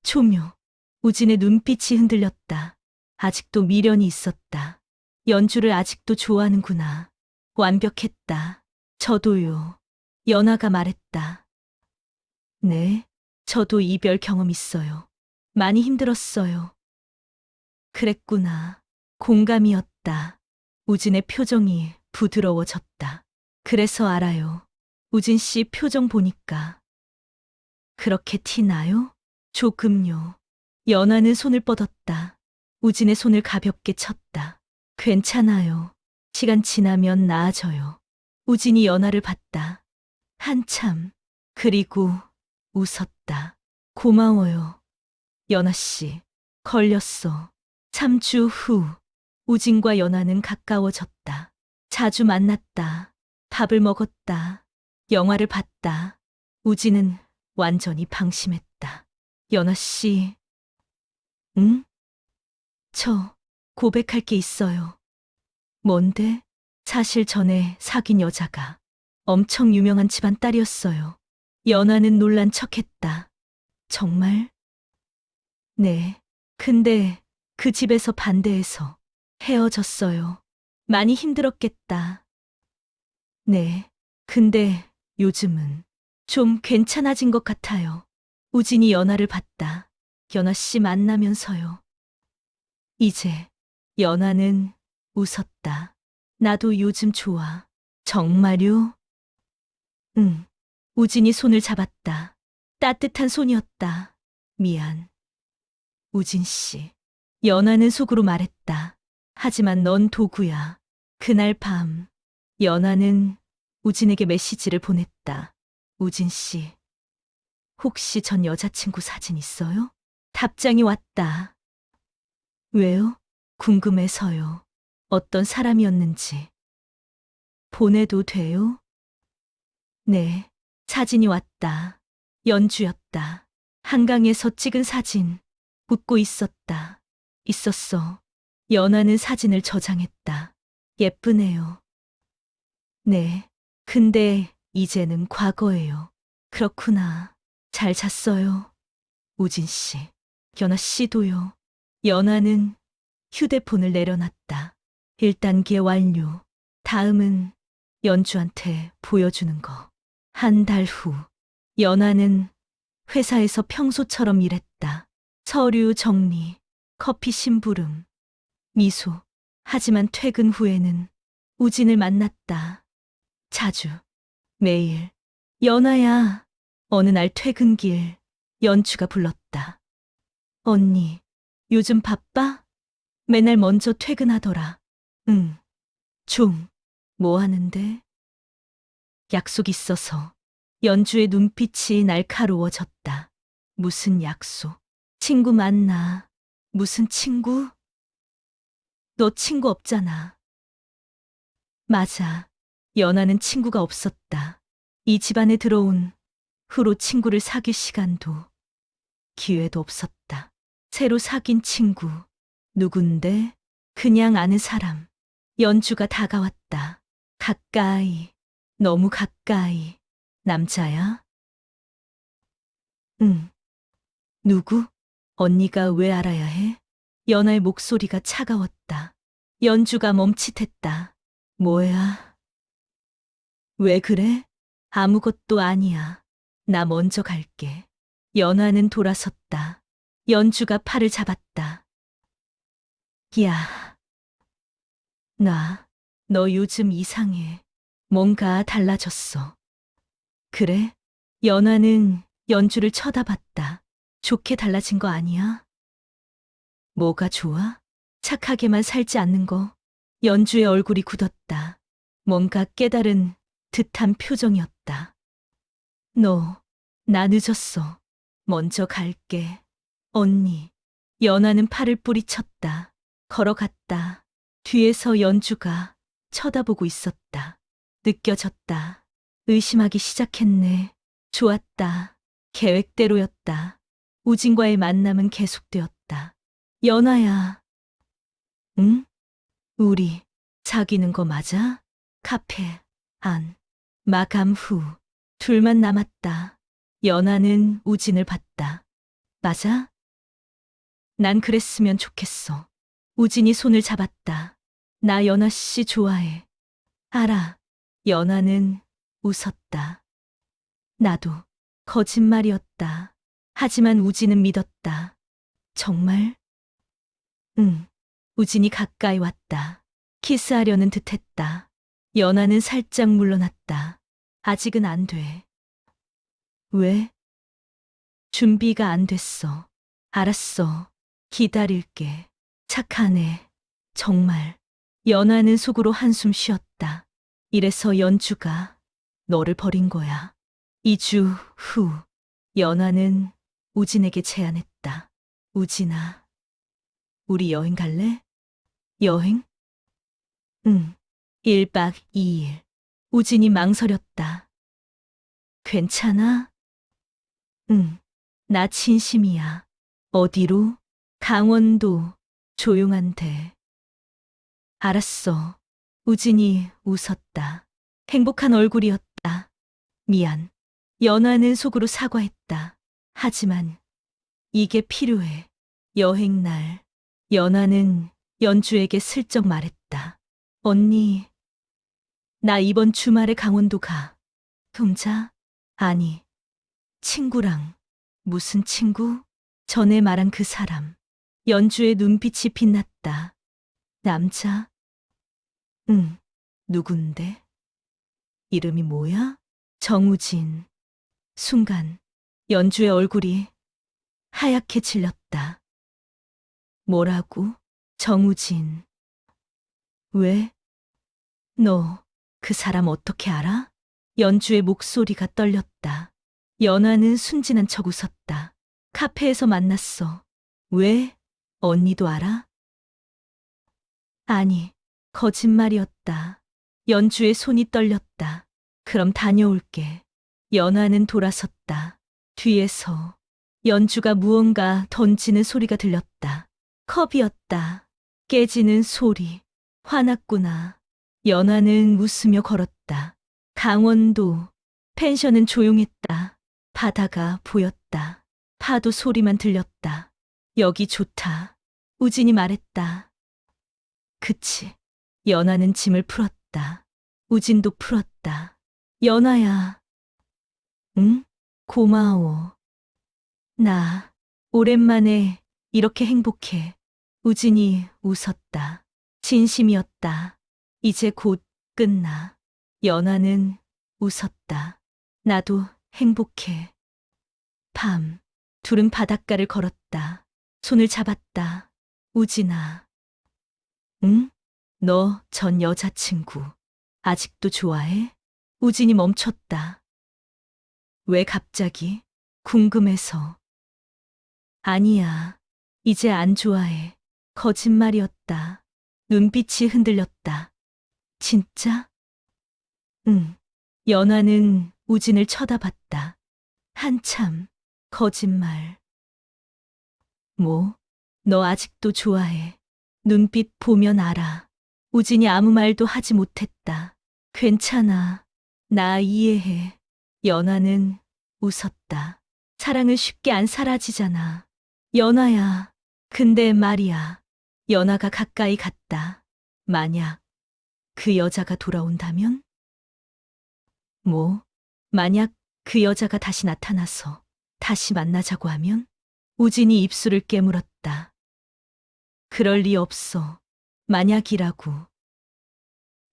초묘. 우진의 눈빛이 흔들렸다. 아직도 미련이 있었다. 연주를 아직도 좋아하는구나. 완벽했다. 저도요. 연아가 말했다. 네, 저도 이별 경험 있어요. 많이 힘들었어요. 그랬구나. 공감이었다. 우진의 표정이 부드러워졌다. 그래서 알아요. 우진 씨 표정 보니까. 그렇게 티 나요? 조금요. 연아는 손을 뻗었다. 우진의 손을 가볍게 쳤다. 괜찮아요. 시간 지나면 나아져요. 우진이 연아를 봤다. 한참. 그리고 웃었다. 고마워요. 연아 씨. 걸렸어. 3주 후, 우진과 연아는 가까워졌다. 자주 만났다. 밥을 먹었다. 영화를 봤다. 우진은 완전히 방심했다. 연아 씨. 응? 저 고백할 게 있어요. 뭔데? 사실 전에 사귄 여자가 엄청 유명한 집안 딸이었어요. 연아는 놀란 척했다. 정말? 네. 근데 그 집에서 반대해서 헤어졌어요. 많이 힘들었겠다. 네. 근데 요즘은 좀 괜찮아진 것 같아요. 우진이 연아를 봤다. 연아 씨 만나면서요. 이제 연아는 웃었다. 나도 요즘 좋아. 정말요? 응. 우진이 손을 잡았다. 따뜻한 손이었다. 미안. 우진 씨. 연아는 속으로 말했다. 하지만 넌 도구야. 그날 밤, 연아는 우진에게 메시지를 보냈다. 우진 씨. 혹시 전 여자친구 사진 있어요? 답장이 왔다. 왜요? 궁금해서요. 어떤 사람이었는지. 보내도 돼요? 네. 사진이 왔다. 연주였다. 한강에서 찍은 사진. 웃고 있었다. 있었어. 연아는 사진을 저장했다. 예쁘네요. 네. 근데 이제는 과거예요. 그렇구나. 잘 잤어요. 우진 씨. 연아 씨도요. 연아는 휴대폰을 내려놨다. 1단계 완료. 다음은 연주한테 보여주는 거. 한 달 후, 연아는 회사에서 평소처럼 일했다. 서류 정리, 커피 심부름, 미소. 하지만 퇴근 후에는 우진을 만났다. 자주, 매일. 연아야. 어느 날 퇴근길, 연주가 불렀다. 언니, 요즘 바빠? 맨날 먼저 퇴근하더라. 응, 좀. 뭐 하는데? 약속 있어서. 연주의 눈빛이 날카로워졌다. 무슨 약속? 친구 만나. 무슨 친구? 너 친구 없잖아. 맞아. 연아는 친구가 없었다. 이 집안에 들어온 후로 친구를 사귈 시간도 기회도 없었다. 새로 사귄 친구. 누군데? 그냥 아는 사람. 연주가 다가왔다. 가까이. 너무 가까이. 남자야? 응. 누구? 언니가 왜 알아야 해? 연아의 목소리가 차가웠다. 연주가 멈칫했다. 뭐야? 왜 그래? 아무것도 아니야. 나 먼저 갈게. 연아는 돌아섰다. 연주가 팔을 잡았다. 야, 너 요즘 이상해. 뭔가 달라졌어. 그래? 연아는 연주를 쳐다봤다. 좋게 달라진 거 아니야? 뭐가 좋아? 착하게만 살지 않는 거. 연주의 얼굴이 굳었다. 뭔가 깨달은 듯한 표정이었다. 나 늦었어. 먼저 갈게. 언니. 연아는 팔을 뿌리쳤다. 걸어갔다. 뒤에서 연주가 쳐다보고 있었다. 느껴졌다. 의심하기 시작했네. 좋았다. 계획대로였다. 우진과의 만남은 계속되었다. 연아야. 응? 우리 사귀는 거 맞아? 카페 안. 마감 후 둘만 남았다. 연아는 우진을 봤다. 맞아? 난 그랬으면 좋겠어. 우진이 손을 잡았다. 나 연아 씨 좋아해. 알아. 연아는 웃었다. 나도 거짓말이었다. 하지만 우진은 믿었다. 정말? 응. 우진이 가까이 왔다. 키스하려는 듯 했다. 연아는 살짝 물러났다. 아직은 안 돼. 왜? 준비가 안 됐어. 알았어. 기다릴게. 착하네. 정말. 연아는 속으로 한숨 쉬었다. 이래서 연주가 너를 버린 거야. 2주 후, 연아는 우진에게 제안했다. 우진아, 우리 여행 갈래? 여행? 응. 1박 2일. 우진이 망설였다. 괜찮아? 응. 나 진심이야. 어디로? 강원도. 조용한 데. 알았어. 우진이 웃었다. 행복한 얼굴이었다. 미안. 연아는 속으로 사과했다. 하지만 이게 필요해. 여행날. 연아는 연주에게 슬쩍 말했다. 언니, 나 이번 주말에 강원도 가. 혼자? 아니, 친구랑. 무슨 친구? 전에 말한 그 사람. 연주의 눈빛이 빛났다. 남자? 응. 누군데? 이름이 뭐야? 정우진. 순간 연주의 얼굴이 하얗게 질렸다. 뭐라고? 정우진. 왜? 너 그 사람 어떻게 알아? 연주의 목소리가 떨렸다. 연아는 순진한 척 웃었다. 카페에서 만났어. 왜? 언니도 알아? 아니, 거짓말이었다. 연주의 손이 떨렸다. 그럼 다녀올게. 연아는 돌아섰다. 뒤에서 연주가 무언가 던지는 소리가 들렸다. 컵이었다. 깨지는 소리. 화났구나. 연아는 웃으며 걸었다. 강원도. 펜션은 조용했다. 바다가 보였다. 파도 소리만 들렸다. 여기 좋다. 우진이 말했다. 그치. 연아는 짐을 풀었다. 우진도 풀었다. 연아야. 응? 고마워. 나 오랜만에 이렇게 행복해. 우진이 웃었다. 진심이었다. 이제 곧 끝나. 연아는 웃었다. 나도 행복해. 밤. 둘은 바닷가를 걸었다. 손을 잡았다. 우진아. 응? 너 전 여자친구 아직도 좋아해? 우진이 멈췄다. 왜 갑자기? 궁금해서. 아니야. 이제 안 좋아해. 거짓말이었다. 눈빛이 흔들렸다. 진짜? 응. 연아는 우진을 쳐다봤다. 한참. 거짓말. 뭐? 너 아직도 좋아해. 눈빛 보면 알아. 우진이 아무 말도 하지 못했다. 괜찮아. 나 이해해. 연아는 웃었다. 사랑은 쉽게 안 사라지잖아. 연아야. 근데 말이야. 연아가 가까이 갔다. 만약 그 여자가 돌아온다면? 뭐? 만약 그 여자가 다시 나타나서 다시 만나자고 하면? 우진이 입술을 깨물었다. 그럴 리 없어. 만약이라고.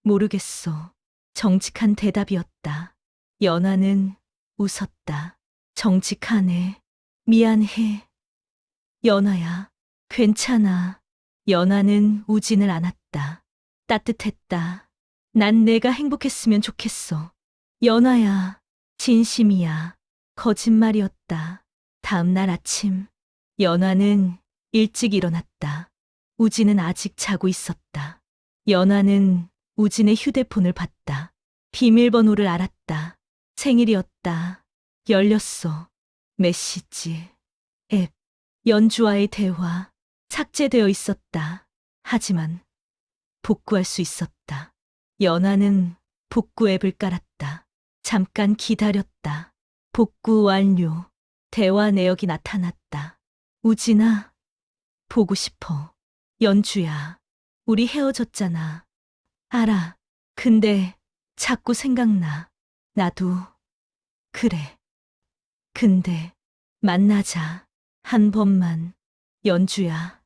모르겠어. 정직한 대답이었다. 연아는 웃었다. 정직하네. 미안해. 연아야. 괜찮아. 연아는 우진을 안았다. 따뜻했다. 난 내가 행복했으면 좋겠어. 연아야. 진심이야. 거짓말이었다. 다음 날 아침, 연아는 일찍 일어났다. 우진은 아직 자고 있었다. 연아는 우진의 휴대폰을 봤다. 비밀번호를 알았다. 생일이었다. 열렸어. 메시지, 앱, 연주와의 대화, 삭제되어 있었다. 하지만 복구할 수 있었다. 연아는 복구 앱을 깔았다. 잠깐 기다렸다. 복구 완료. 대화 내역이 나타났다. 우진아, 보고 싶어. 연주야. 우리 헤어졌잖아. 알아. 근데 자꾸 생각나. 나도 그래. 근데 만나자. 한 번만. 연주야.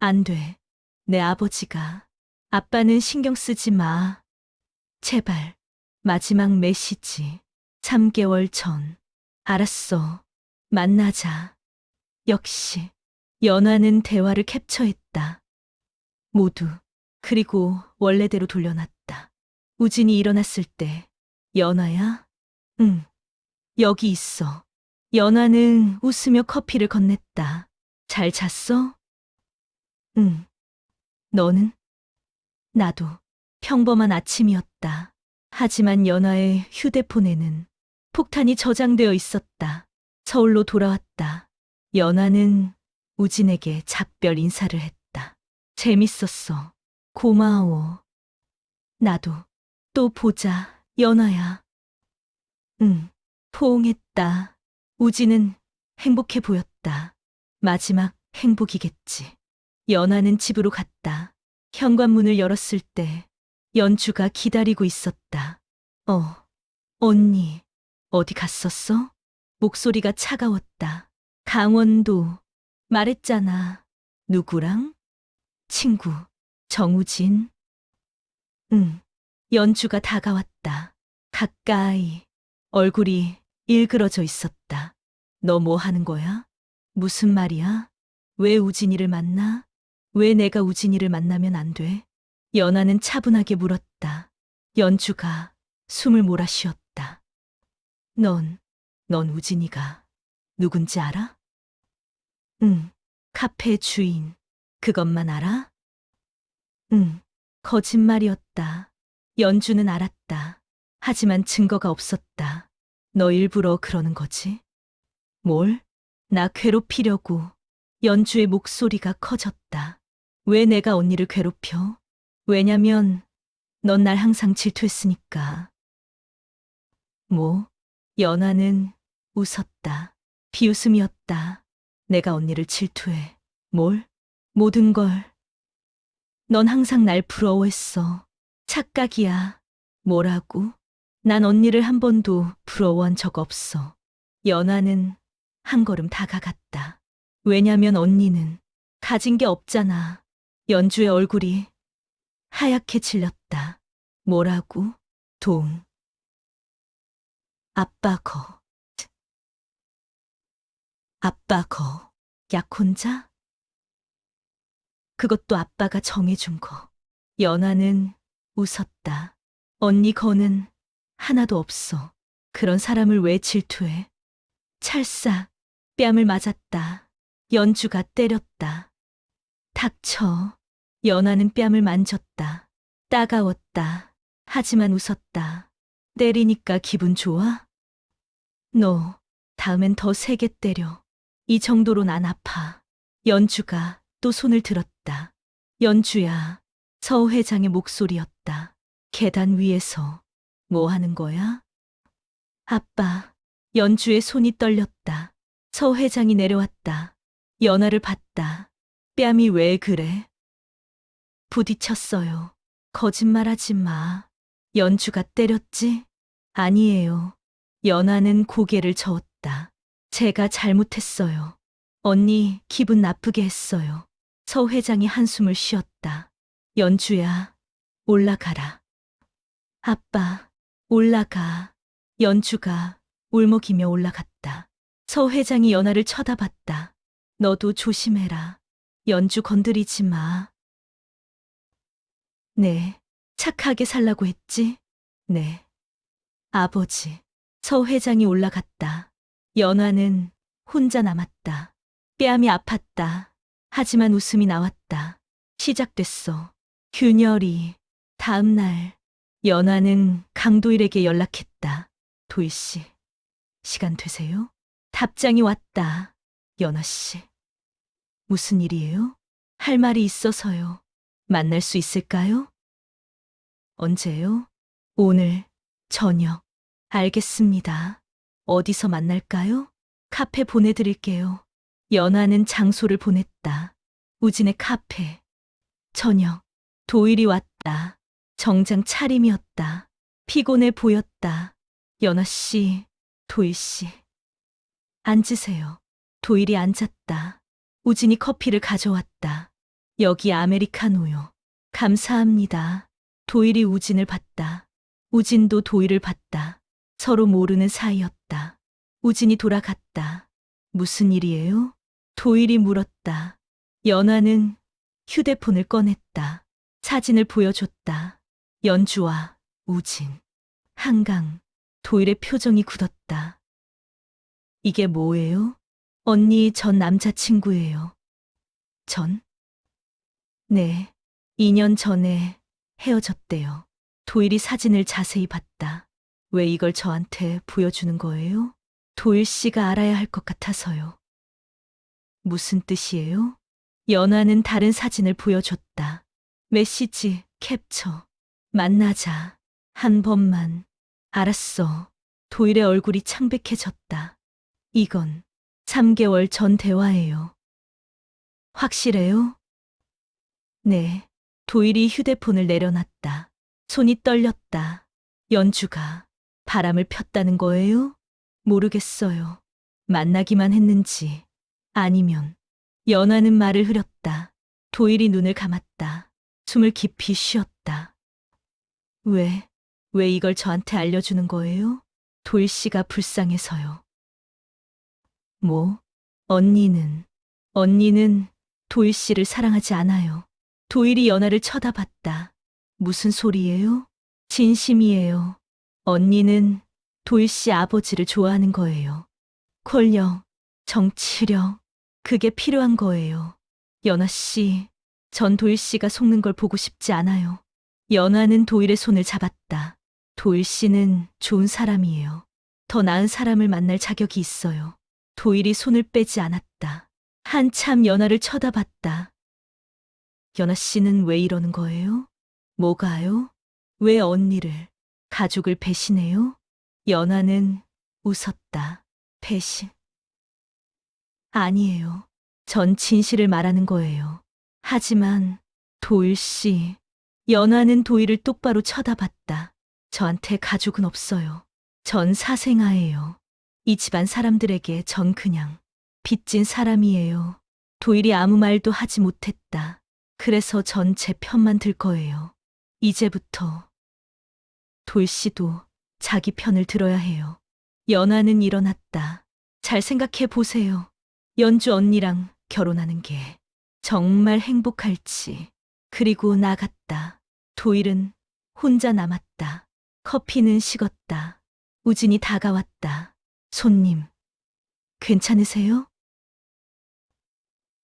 안 돼. 내 아버지가. 아빠는 신경 쓰지 마. 제발. 마지막 메시지. 3개월 전. 알았어. 만나자. 역시. 연화는 대화를 캡처했다. 모두. 그리고 원래대로 돌려놨다. 우진이 일어났을 때. 연화야? 응. 여기 있어. 연화는 웃으며 커피를 건넸다. 잘 잤어? 응. 너는? 나도. 평범한 아침이었다. 하지만 연화의 휴대폰에는 폭탄이 저장되어 있었다. 서울로 돌아왔다. 연화는 우진에게 작별 인사를 했다. 재밌었어. 고마워. 나도. 또 보자, 연화야. 응. 포옹했다. 우진은 행복해 보였다. 마지막 행복이겠지. 연화는 집으로 갔다. 현관문을 열었을 때 연주가 기다리고 있었다. 언니, 어디 갔었어? 목소리가 차가웠다. 강원도. 말했잖아. 누구랑? 친구. 정우진. 응. 연주가 다가왔다. 가까이. 얼굴이 일그러져 있었다. 너 뭐 하는 거야? 무슨 말이야? 왜 우진이를 만나? 왜 내가 우진이를 만나면 안 돼? 연아는 차분하게 물었다. 연주가 숨을 몰아쉬었다. 넌 우진이가 누군지 알아? 응. 카페 주인. 그것만 알아? 응. 거짓말이었다. 연주는 알았다. 하지만 증거가 없었다. 너 일부러 그러는 거지? 뭘? 나 괴롭히려고. 연주의 목소리가 커졌다. 왜 내가 언니를 괴롭혀? 왜냐면 넌 날 항상 질투했으니까. 뭐? 연아는 웃었다. 비웃음이었다. 내가 언니를 질투해. 뭘? 모든 걸. 넌 항상 날 부러워했어. 착각이야. 뭐라고? 난 언니를 한 번도 부러워한 적 없어. 연아는 한 걸음 다가갔다. 왜냐면 언니는 가진 게 없잖아. 연주의 얼굴이 하얗게 질렸다. 뭐라고? 돈. 아빠 거. 아빠 거. 약혼자? 그것도 아빠가 정해준 거. 연아는 웃었다. 언니 거는 하나도 없어. 그런 사람을 왜 질투해? 찰싹 뺨을 맞았다. 연주가 때렸다. 닥쳐. 연아는 뺨을 만졌다. 따가웠다. 하지만 웃었다. 때리니까 기분 좋아? 너 다음엔 더 세게 때려. 이 정도로 난 아파. 연주가 또 손을 들었다. 연주야. 서 회장의 목소리였다. 계단 위에서 뭐 하는 거야? 아빠. 연주의 손이 떨렸다. 서 회장이 내려왔다. 연아를 봤다. 뺨이 왜 그래? 부딪혔어요. 거짓말하지 마. 연주가 때렸지? 아니에요. 연아는 고개를 저었다. 제가 잘못했어요. 언니 기분 나쁘게 했어요. 서 회장이 한숨을 쉬었다. 연주야, 올라가라. 아빠, 올라가. 연주가 울먹이며 올라갔다. 서 회장이 연아를 쳐다봤다. 너도 조심해라. 연주 건드리지 마. 네, 착하게 살라고 했지? 네. 아버지. 서 회장이 올라갔다. 연화는 혼자 남았다. 뺨이 아팠다. 하지만 웃음이 나왔다. 시작됐어. 균열이. 다음 날 연화는 강도일에게 연락했다. 도일 씨, 시간 되세요? 답장이 왔다. 연화 씨. 무슨 일이에요? 할 말이 있어서요. 만날 수 있을까요? 언제요? 오늘 저녁. 알겠습니다. 어디서 만날까요? 카페 보내드릴게요. 연화는 장소를 보냈다. 우진의 카페. 저녁. 도일이 왔다. 정장 차림이었다. 피곤해 보였다. 연아 씨, 도일 씨. 앉으세요. 도일이 앉았다. 우진이 커피를 가져왔다. 여기 아메리카노요. 감사합니다. 도일이 우진을 봤다. 우진도 도일을 봤다. 서로 모르는 사이였다. 우진이 돌아갔다. 무슨 일이에요? 도일이 물었다. 연아는 휴대폰을 꺼냈다. 사진을 보여줬다. 연주와 우진, 한강. 도일의 표정이 굳었다. 이게 뭐예요? 언니 전 남자친구예요. 전? 네. 2년 전에 헤어졌대요. 도일이 사진을 자세히 봤다. 왜 이걸 저한테 보여주는 거예요? 도일 씨가 알아야 할 것 같아서요. 무슨 뜻이에요? 연아는 다른 사진을 보여줬다. 메시지, 캡처. 만나자. 한 번만. 알았어. 도일의 얼굴이 창백해졌다. 이건 3개월 전 대화예요. 확실해요? 네. 도일이 휴대폰을 내려놨다. 손이 떨렸다. 연주가 바람을 폈다는 거예요? 모르겠어요. 만나기만 했는지 아니면. 연아는 말을 흐렸다. 도일이 눈을 감았다. 숨을 깊이 쉬었다. 왜 이걸 저한테 알려주는 거예요? 도일 씨가 불쌍해서요. 뭐? 언니는 도일 씨를 사랑하지 않아요. 도일이 연아를 쳐다봤다. 무슨 소리예요? 진심이에요. 언니는 도일 씨 아버지를 좋아하는 거예요. 권력, 정치력, 그게 필요한 거예요. 연아 씨, 전 도일 씨가 속는 걸 보고 싶지 않아요. 연아는 도일의 손을 잡았다. 도일 씨는 좋은 사람이에요. 더 나은 사람을 만날 자격이 있어요. 도일이 손을 빼지 않았다. 한참 연아를 쳐다봤다. 연아 씨는 왜 이러는 거예요? 뭐가요? 왜 언니를, 가족을 배신해요? 연아는 웃었다. 배신? 아니에요. 전 진실을 말하는 거예요. 하지만 도일 씨, 연아는 도일을 똑바로 쳐다봤다. 저한테 가족은 없어요. 전 사생아예요. 이 집안 사람들에게 전 그냥 빚진 사람이에요. 도일이 아무 말도 하지 못했다. 그래서 전 제 편만 들 거예요. 이제부터 도일 씨도 자기 편을 들어야 해요. 연아는 일어났다. 잘 생각해 보세요. 연주 언니랑 결혼하는 게 정말 행복할지. 그리고 나갔다. 도일은 혼자 남았다. 커피는 식었다. 우진이 다가왔다. 손님, 괜찮으세요?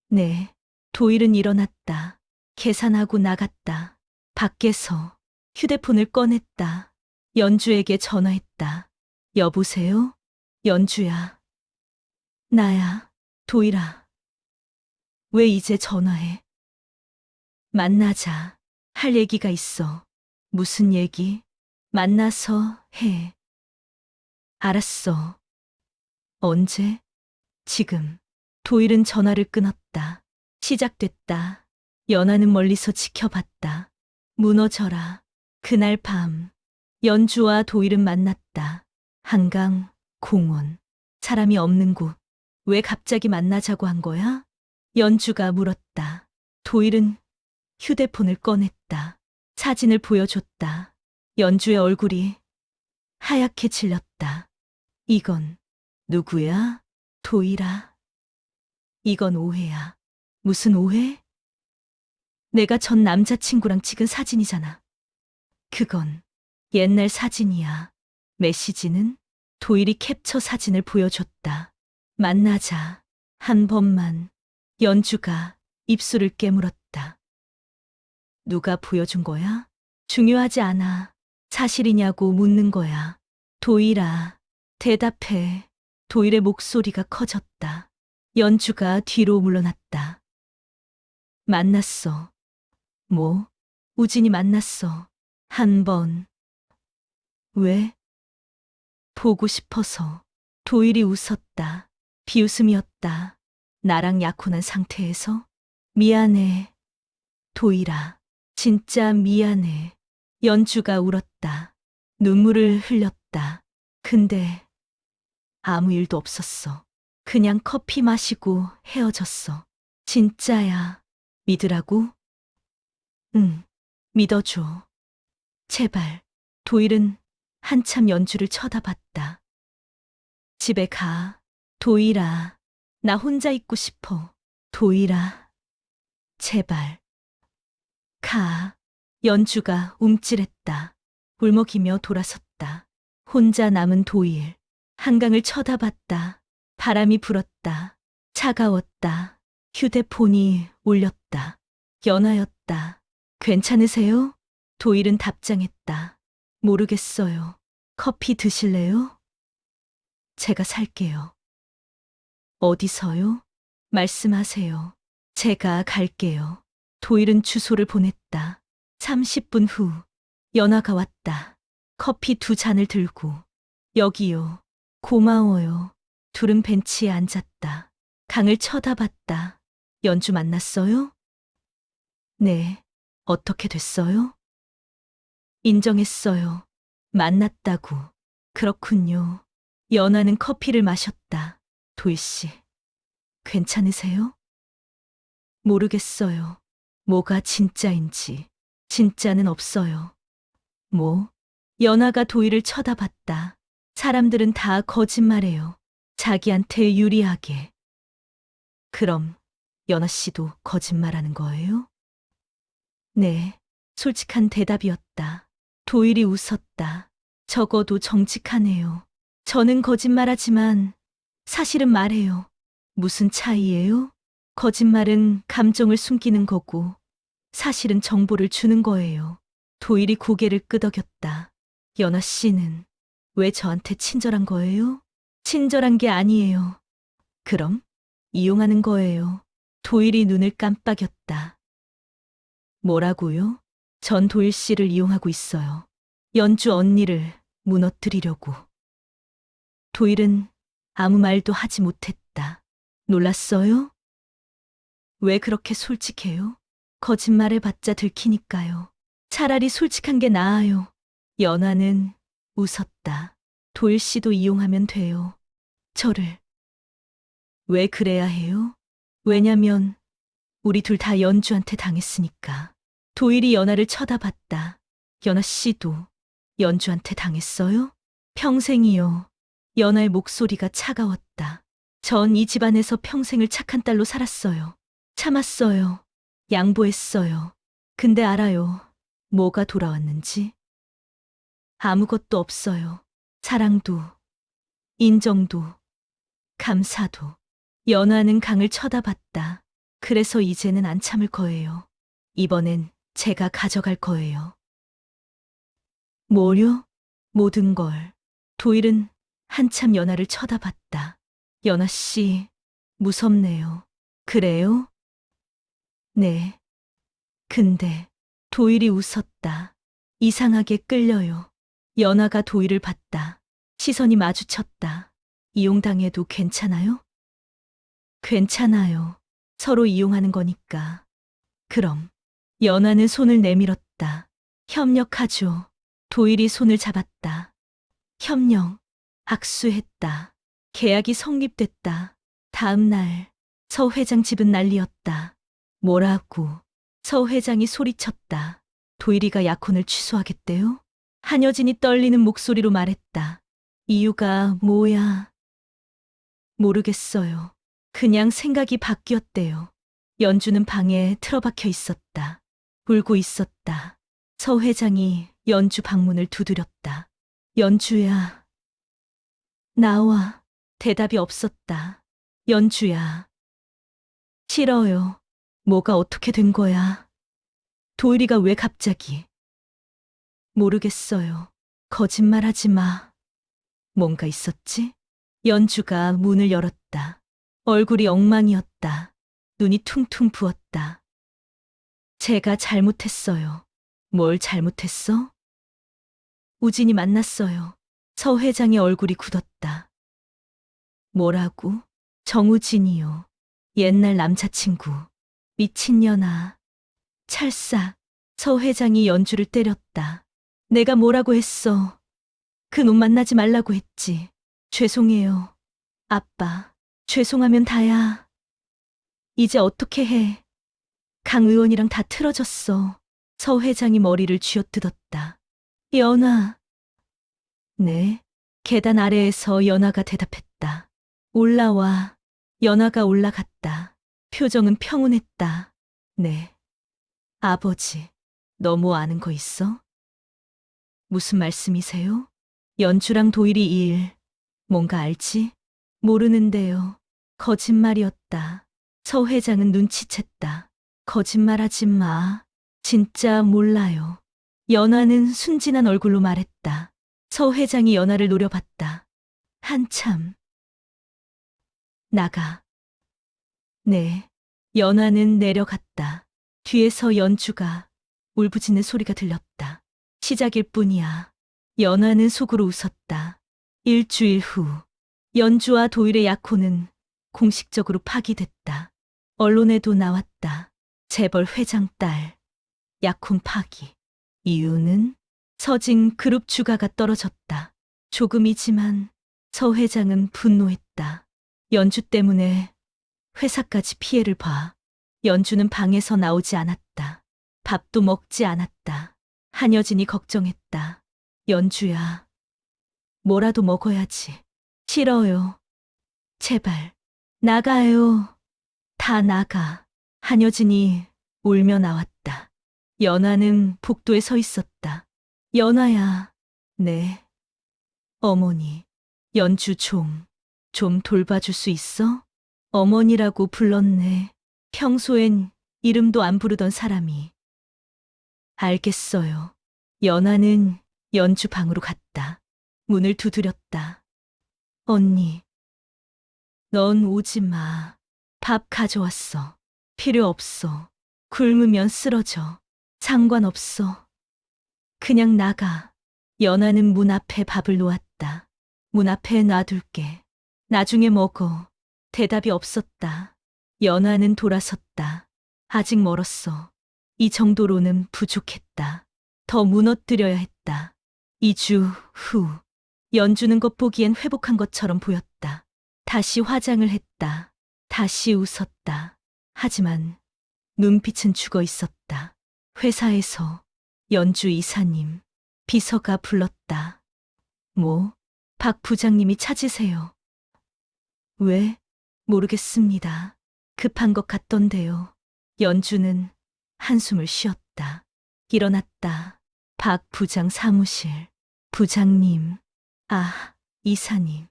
네. 도일은 일어났다. 계산하고 나갔다. 밖에서 휴대폰을 꺼냈다. 연주에게 전화했다. 여보세요? 연주야. 나야. 도일아. 왜 이제 전화해? 만나자. 할 얘기가 있어. 무슨 얘기? 만나서 해. 알았어. 언제? 지금. 도일은 전화를 끊었다. 시작됐다. 연아는 멀리서 지켜봤다. 무너져라. 그날 밤. 연주와 도일은 만났다. 한강, 공원. 사람이 없는 곳. 왜 갑자기 만나자고 한 거야? 연주가 물었다. 도일은 휴대폰을 꺼냈다. 사진을 보여줬다. 연주의 얼굴이 하얗게 질렸다. 이건 누구야? 도일아. 이건 오해야. 무슨 오해? 내가 전 남자친구랑 찍은 사진이잖아. 그건 옛날 사진이야. 메시지는? 도일이 캡처 사진을 보여줬다. 만나자. 한 번만. 연주가 입술을 깨물었다. 누가 보여준 거야? 중요하지 않아. 사실이냐고 묻는 거야. 도일아, 대답해. 도일의 목소리가 커졌다. 연주가 뒤로 물러났다. 만났어. 뭐? 우진이 만났어. 한 번. 왜? 보고 싶어서. 도일이 웃었다. 비웃음이었다. 나랑 약혼한 상태에서? 미안해. 도일아. 진짜 미안해. 연주가 울었다. 눈물을 흘렸다. 근데 아무 일도 없었어. 그냥 커피 마시고 헤어졌어. 진짜야. 믿으라고? 응, 믿어줘. 제발. 도일은 한참 연주를 쳐다봤다. 집에 가. 도일아. 나 혼자 있고 싶어. 도일아. 제발. 가. 연주가 움찔했다. 울먹이며 돌아섰다. 혼자 남은 도일. 한강을 쳐다봤다. 바람이 불었다. 차가웠다. 휴대폰이 울렸다. 연하였다. 괜찮으세요? 도일은 답장했다. 모르겠어요. 커피 드실래요? 제가 살게요. 어디서요? 말씀하세요. 제가 갈게요. 도일은 주소를 보냈다. 30분 후 연하가 왔다. 커피 2잔을 들고. 여기요. 고마워요. 둘은 벤치에 앉았다. 강을 쳐다봤다. 연주 만났어요? 네. 어떻게 됐어요? 인정했어요. 만났다고. 그렇군요. 연하는 커피를 마셨다. 도일씨, 괜찮으세요? 모르겠어요. 뭐가 진짜인지. 진짜는 없어요. 뭐? 연하가 도일을 쳐다봤다. 사람들은 다 거짓말해요. 자기한테 유리하게. 그럼 연하 씨도 거짓말하는 거예요? 네, 솔직한 대답이었다. 도일이 웃었다. 적어도 정직하네요. 저는 거짓말하지만 사실은 말해요. 무슨 차이예요? 거짓말은 감정을 숨기는 거고 사실은 정보를 주는 거예요. 도일이 고개를 끄덕였다. 연하 씨는 왜 저한테 친절한 거예요? 친절한 게 아니에요. 그럼 이용하는 거예요. 도일이 눈을 깜빡였다. 뭐라고요? 전 도일 씨를 이용하고 있어요. 연주 언니를 무너뜨리려고. 도일은 아무 말도 하지 못했다. 놀랐어요? 왜 그렇게 솔직해요? 거짓말해봤자 들키니까요. 차라리 솔직한 게 나아요. 연하는 웃었다. 도일 씨도 이용하면 돼요. 저를. 왜 그래야 해요? 왜냐면 우리 둘 다 연주한테 당했으니까. 도일이 연하를 쳐다봤다. 연하 씨도 연주한테 당했어요? 평생이요. 연하의 목소리가 차가웠다. 전 이 집안에서 평생을 착한 딸로 살았어요. 참았어요. 양보했어요. 근데 알아요. 뭐가 돌아왔는지? 아무것도 없어요. 사랑도, 인정도, 감사도. 연하는 강을 쳐다봤다. 그래서 이제는 안 참을 거예요. 이번엔 제가 가져갈 거예요. 뭐요? 모든 걸. 도일은 한참 연하를 쳐다봤다. 연하 씨, 무섭네요. 그래요? 네. 근데 도일이 웃었다. 이상하게 끌려요. 연하가 도일을 봤다. 시선이 마주쳤다. 이용당해도 괜찮아요? 괜찮아요. 서로 이용하는 거니까. 그럼 연하는 손을 내밀었다. 협력하죠. 도일이 손을 잡았다. 협력. 악수했다. 계약이 성립됐다. 다음 날 서 회장 집은 난리였다. 뭐라고? 서 회장이 소리쳤다. 도일이가 약혼을 취소하겠대요? 한여진이 떨리는 목소리로 말했다. 이유가 뭐야? 모르겠어요. 그냥 생각이 바뀌었대요. 연주는 방에 틀어박혀 있었다. 울고 있었다. 서 회장이 연주 방문을 두드렸다. 연주야. 나와. 대답이 없었다. 연주야. 싫어요. 뭐가 어떻게 된 거야? 도일이가 왜 갑자기? 모르겠어요. 거짓말하지 마. 뭔가 있었지? 연주가 문을 열었다. 얼굴이 엉망이었다. 눈이 퉁퉁 부었다. 제가 잘못했어요. 뭘 잘못했어? 우진이 만났어요. 서 회장의 얼굴이 굳었다. 뭐라고? 정우진이요. 옛날 남자친구. 미친년아. 찰싹. 서 회장이 연주를 때렸다. 내가 뭐라고 했어? 그 놈 만나지 말라고 했지. 죄송해요. 아빠, 죄송하면 다야. 이제 어떻게 해? 강 의원이랑 다 틀어졌어. 서 회장이 머리를 쥐어뜯었다. 연아. 네. 계단 아래에서 연아가 대답했다. 올라와. 연아가 올라갔다. 표정은 평온했다. 네. 아버지, 너무 아는 거 있어? 무슨 말씀이세요? 연주랑 도일이 이 일, 뭔가 알지? 모르는데요. 거짓말이었다. 서 회장은 눈치챘다. 거짓말하지 마. 진짜 몰라요. 연아는 순진한 얼굴로 말했다. 서 회장이 연아를 노려봤다. 한참. 나가. 네. 연아는 내려갔다. 뒤에서 연주가 울부짖는 소리가 들렸다. 시작일 뿐이야. 연아는 속으로 웃었다. 일주일 후, 연주와 도일의 약혼은 공식적으로 파기됐다. 언론에도 나왔다. 재벌 회장 딸, 약혼 파기. 이유는 서진 그룹 주가가 떨어졌다. 조금이지만 서 회장은 분노했다. 연주 때문에 회사까지 피해를 봐. 연주는 방에서 나오지 않았다. 밥도 먹지 않았다. 한여진이 걱정했다. 연주야, 뭐라도 먹어야지. 싫어요. 제발, 나가요. 다 나가. 한여진이 울며 나왔다. 연아는 복도에 서 있었다. 연아야, 네. 어머니, 연주 좀 돌봐줄 수 있어? 어머니라고 불렀네. 평소엔 이름도 안 부르던 사람이. 알겠어요. 연아는 연주 방으로 갔다. 문을 두드렸다. 언니, 넌 오지 마. 밥 가져왔어. 필요 없어. 굶으면 쓰러져. 상관없어. 그냥 나가. 연아는 문 앞에 밥을 놓았다. 문 앞에 놔둘게. 나중에 먹어. 대답이 없었다. 연아는 돌아섰다. 아직 멀었어. 이 정도로는 부족했다. 더 무너뜨려야 했다. 2주 후, 연주는 것 보기엔 회복한 것처럼 보였다. 다시 화장을 했다. 다시 웃었다. 하지만 눈빛은 죽어 있었다. 회사에서 연주 이사님, 비서가 불렀다. 뭐? 박 부장님이 찾으세요. 왜? 모르겠습니다. 급한 것 같던데요. 연주는 한숨을 쉬었다. 일어났다. 박 부장 사무실. 부장님. 아, 이사님.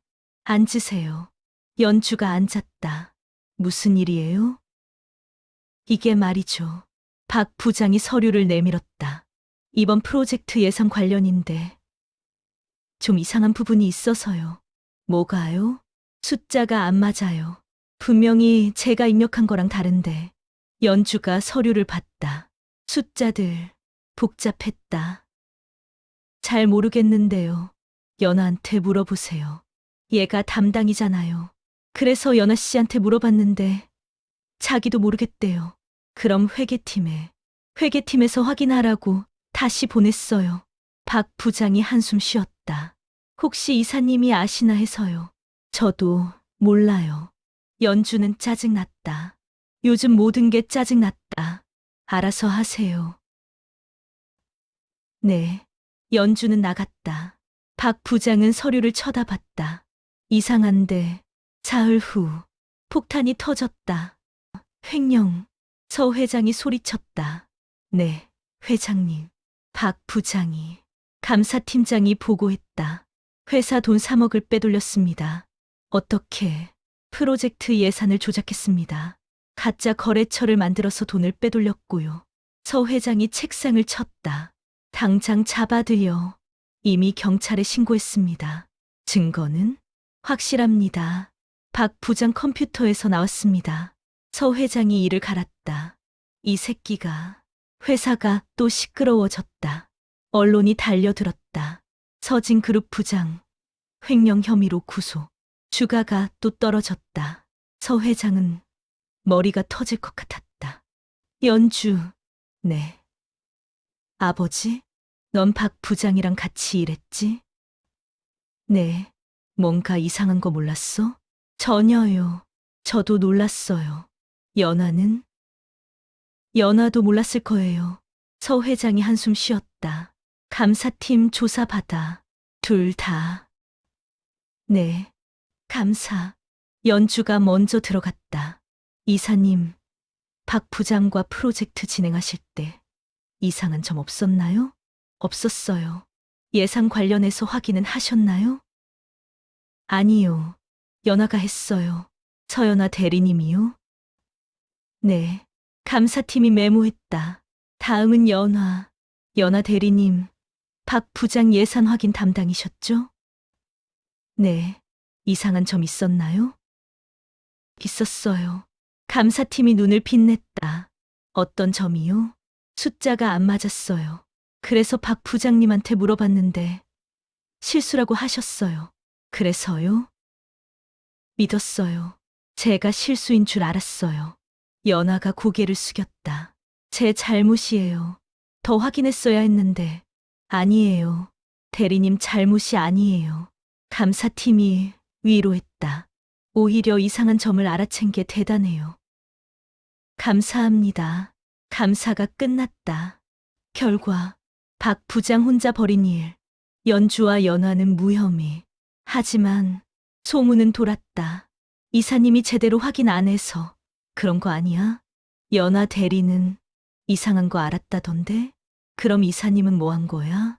앉으세요. 연주가 앉았다. 무슨 일이에요? 이게 말이죠. 박 부장이 서류를 내밀었다. 이번 프로젝트 예산 관련인데 좀 이상한 부분이 있어서요. 뭐가요? 숫자가 안 맞아요. 분명히 제가 입력한 거랑 다른데. 연주가 서류를 봤다. 숫자들 복잡했다. 잘 모르겠는데요. 연아한테 물어보세요. 얘가 담당이잖아요. 그래서 연아 씨한테 물어봤는데 자기도 모르겠대요. 그럼 회계팀에서 확인하라고 다시 보냈어요. 박 부장이 한숨 쉬었다. 혹시 이사님이 아시나 해서요. 저도 몰라요. 연주는 짜증났다. 요즘 모든 게 짜증났다. 알아서 하세요. 네. 연주는 나갔다. 박 부장은 서류를 쳐다봤다. 이상한데 사흘 후 폭탄이 터졌다. 횡령. 서 회장이 소리쳤다. 네, 회장님. 박 부장이. 감사팀장이 보고했다. 회사 돈 3억을 빼돌렸습니다. 어떻게? 프로젝트 예산을 조작했습니다. 가짜 거래처를 만들어서 돈을 빼돌렸고요. 서 회장이 책상을 쳤다. 당장 잡아들여. 이미 경찰에 신고했습니다. 증거는? 확실합니다. 박 부장 컴퓨터에서 나왔습니다. 서 회장이 이를 갈았다. 이 새끼가. 회사가 또 시끄러워졌다. 언론이 달려들었다. 서진 그룹 부장. 횡령 혐의로 구속. 주가가 또 떨어졌다. 서 회장은 머리가 터질 것 같았다. 연주. 네. 아버지? 넌 박 부장이랑 같이 일했지? 네. 뭔가 이상한 거 몰랐어? 전혀요. 저도 놀랐어요. 연아는? 연아도 몰랐을 거예요. 서 회장이 한숨 쉬었다. 감사팀 조사받아. 둘 다. 네. 감사. 연주가 먼저 들어갔다. 이사님, 박 부장과 프로젝트 진행하실 때 이상한 점 없었나요? 없었어요. 예산 관련해서 확인은 하셨나요? 아니요. 연아가 했어요. 서연아 대리님이요? 네. 감사팀이 메모했다. 다음은 연아. 연아 대리님, 박 부장 예산 확인 담당이셨죠? 네. 이상한 점 있었나요? 있었어요. 감사팀이 눈을 빛냈다. 어떤 점이요? 숫자가 안 맞았어요. 그래서 박 부장님한테 물어봤는데 실수라고 하셨어요. 그래서요? 믿었어요. 제가 실수인 줄 알았어요. 연아가 고개를 숙였다. 제 잘못이에요. 더 확인했어야 했는데. 아니에요. 대리님 잘못이 아니에요. 감사팀이 위로했다. 오히려 이상한 점을 알아챈 게 대단해요. 감사합니다. 감사가 끝났다. 결과, 박 부장 혼자 벌인 일, 연주와 연화는 무혐의. 하지만 소문은 돌았다. 이사님이 제대로 확인 안 해서 그런 거 아니야? 연화 대리는 이상한 거 알았다던데? 그럼 이사님은 뭐 한 거야?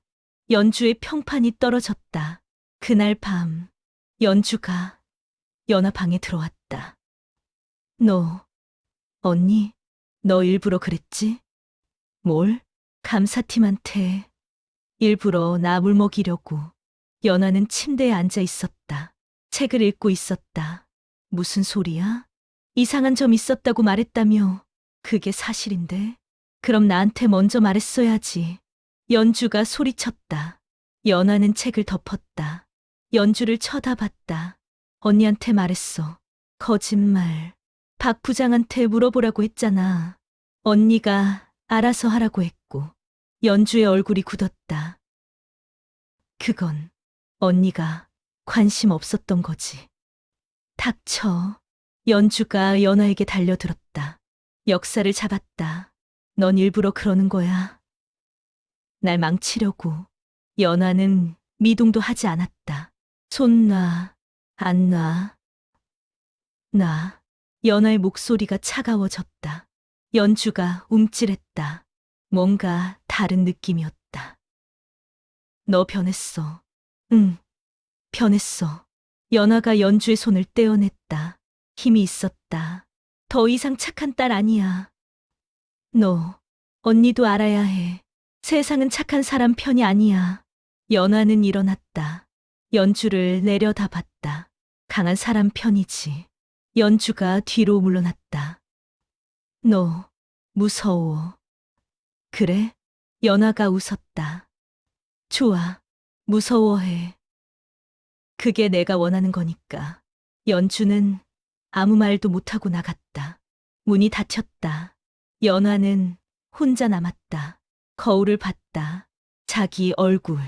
연주의 평판이 떨어졌다. 그날 밤, 연주가 연화 방에 들어왔다. 너, 언니, 너 일부러 그랬지? 뭘? 감사팀한테 일부러 나 물먹이려고. 연아는 침대에 앉아 있었다. 책을 읽고 있었다. 무슨 소리야? 이상한 점 있었다고 말했다며. 그게 사실인데. 그럼 나한테 먼저 말했어야지. 연주가 소리쳤다. 연아는 책을 덮었다. 연주를 쳐다봤다. 언니한테 말했어. 거짓말. 박 부장한테 물어보라고 했잖아. 언니가 알아서 하라고 했고. 연주의 얼굴이 굳었다. 그건 언니가 관심 없었던 거지. 닥쳐. 연주가 연아에게 달려들었다. 역사를 잡았다. 넌 일부러 그러는 거야. 날 망치려고. 연아는 미동도 하지 않았다. 손 놔. 안 놔. 놔. 연아의 목소리가 차가워졌다. 연주가 움찔했다. 뭔가 다른 느낌이었다. 너 변했어. 응, 변했어. 연아가 연주의 손을 떼어냈다. 힘이 있었다. 더 이상 착한 딸 아니야. 너, 언니도 알아야 해. 세상은 착한 사람 편이 아니야. 연아는 일어났다. 연주를 내려다봤다. 강한 사람 편이지. 연주가 뒤로 물러났다. 너, 무서워. 그래? 연아가 웃었다. 좋아. 무서워해. 그게 내가 원하는 거니까. 연주는 아무 말도 못하고 나갔다. 문이 닫혔다. 연아는 혼자 남았다. 거울을 봤다. 자기 얼굴.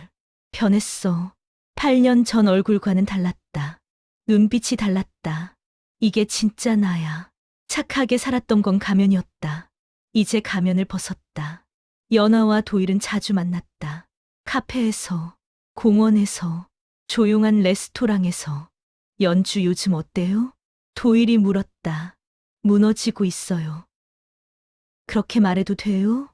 변했어. 8년 전 얼굴과는 달랐다. 눈빛이 달랐다. 이게 진짜 나야. 착하게 살았던 건 가면이었다. 이제 가면을 벗었다. 연아와 도일은 자주 만났다. 카페에서, 공원에서, 조용한 레스토랑에서. 연주 요즘 어때요? 도일이 물었다. 무너지고 있어요. 그렇게 말해도 돼요?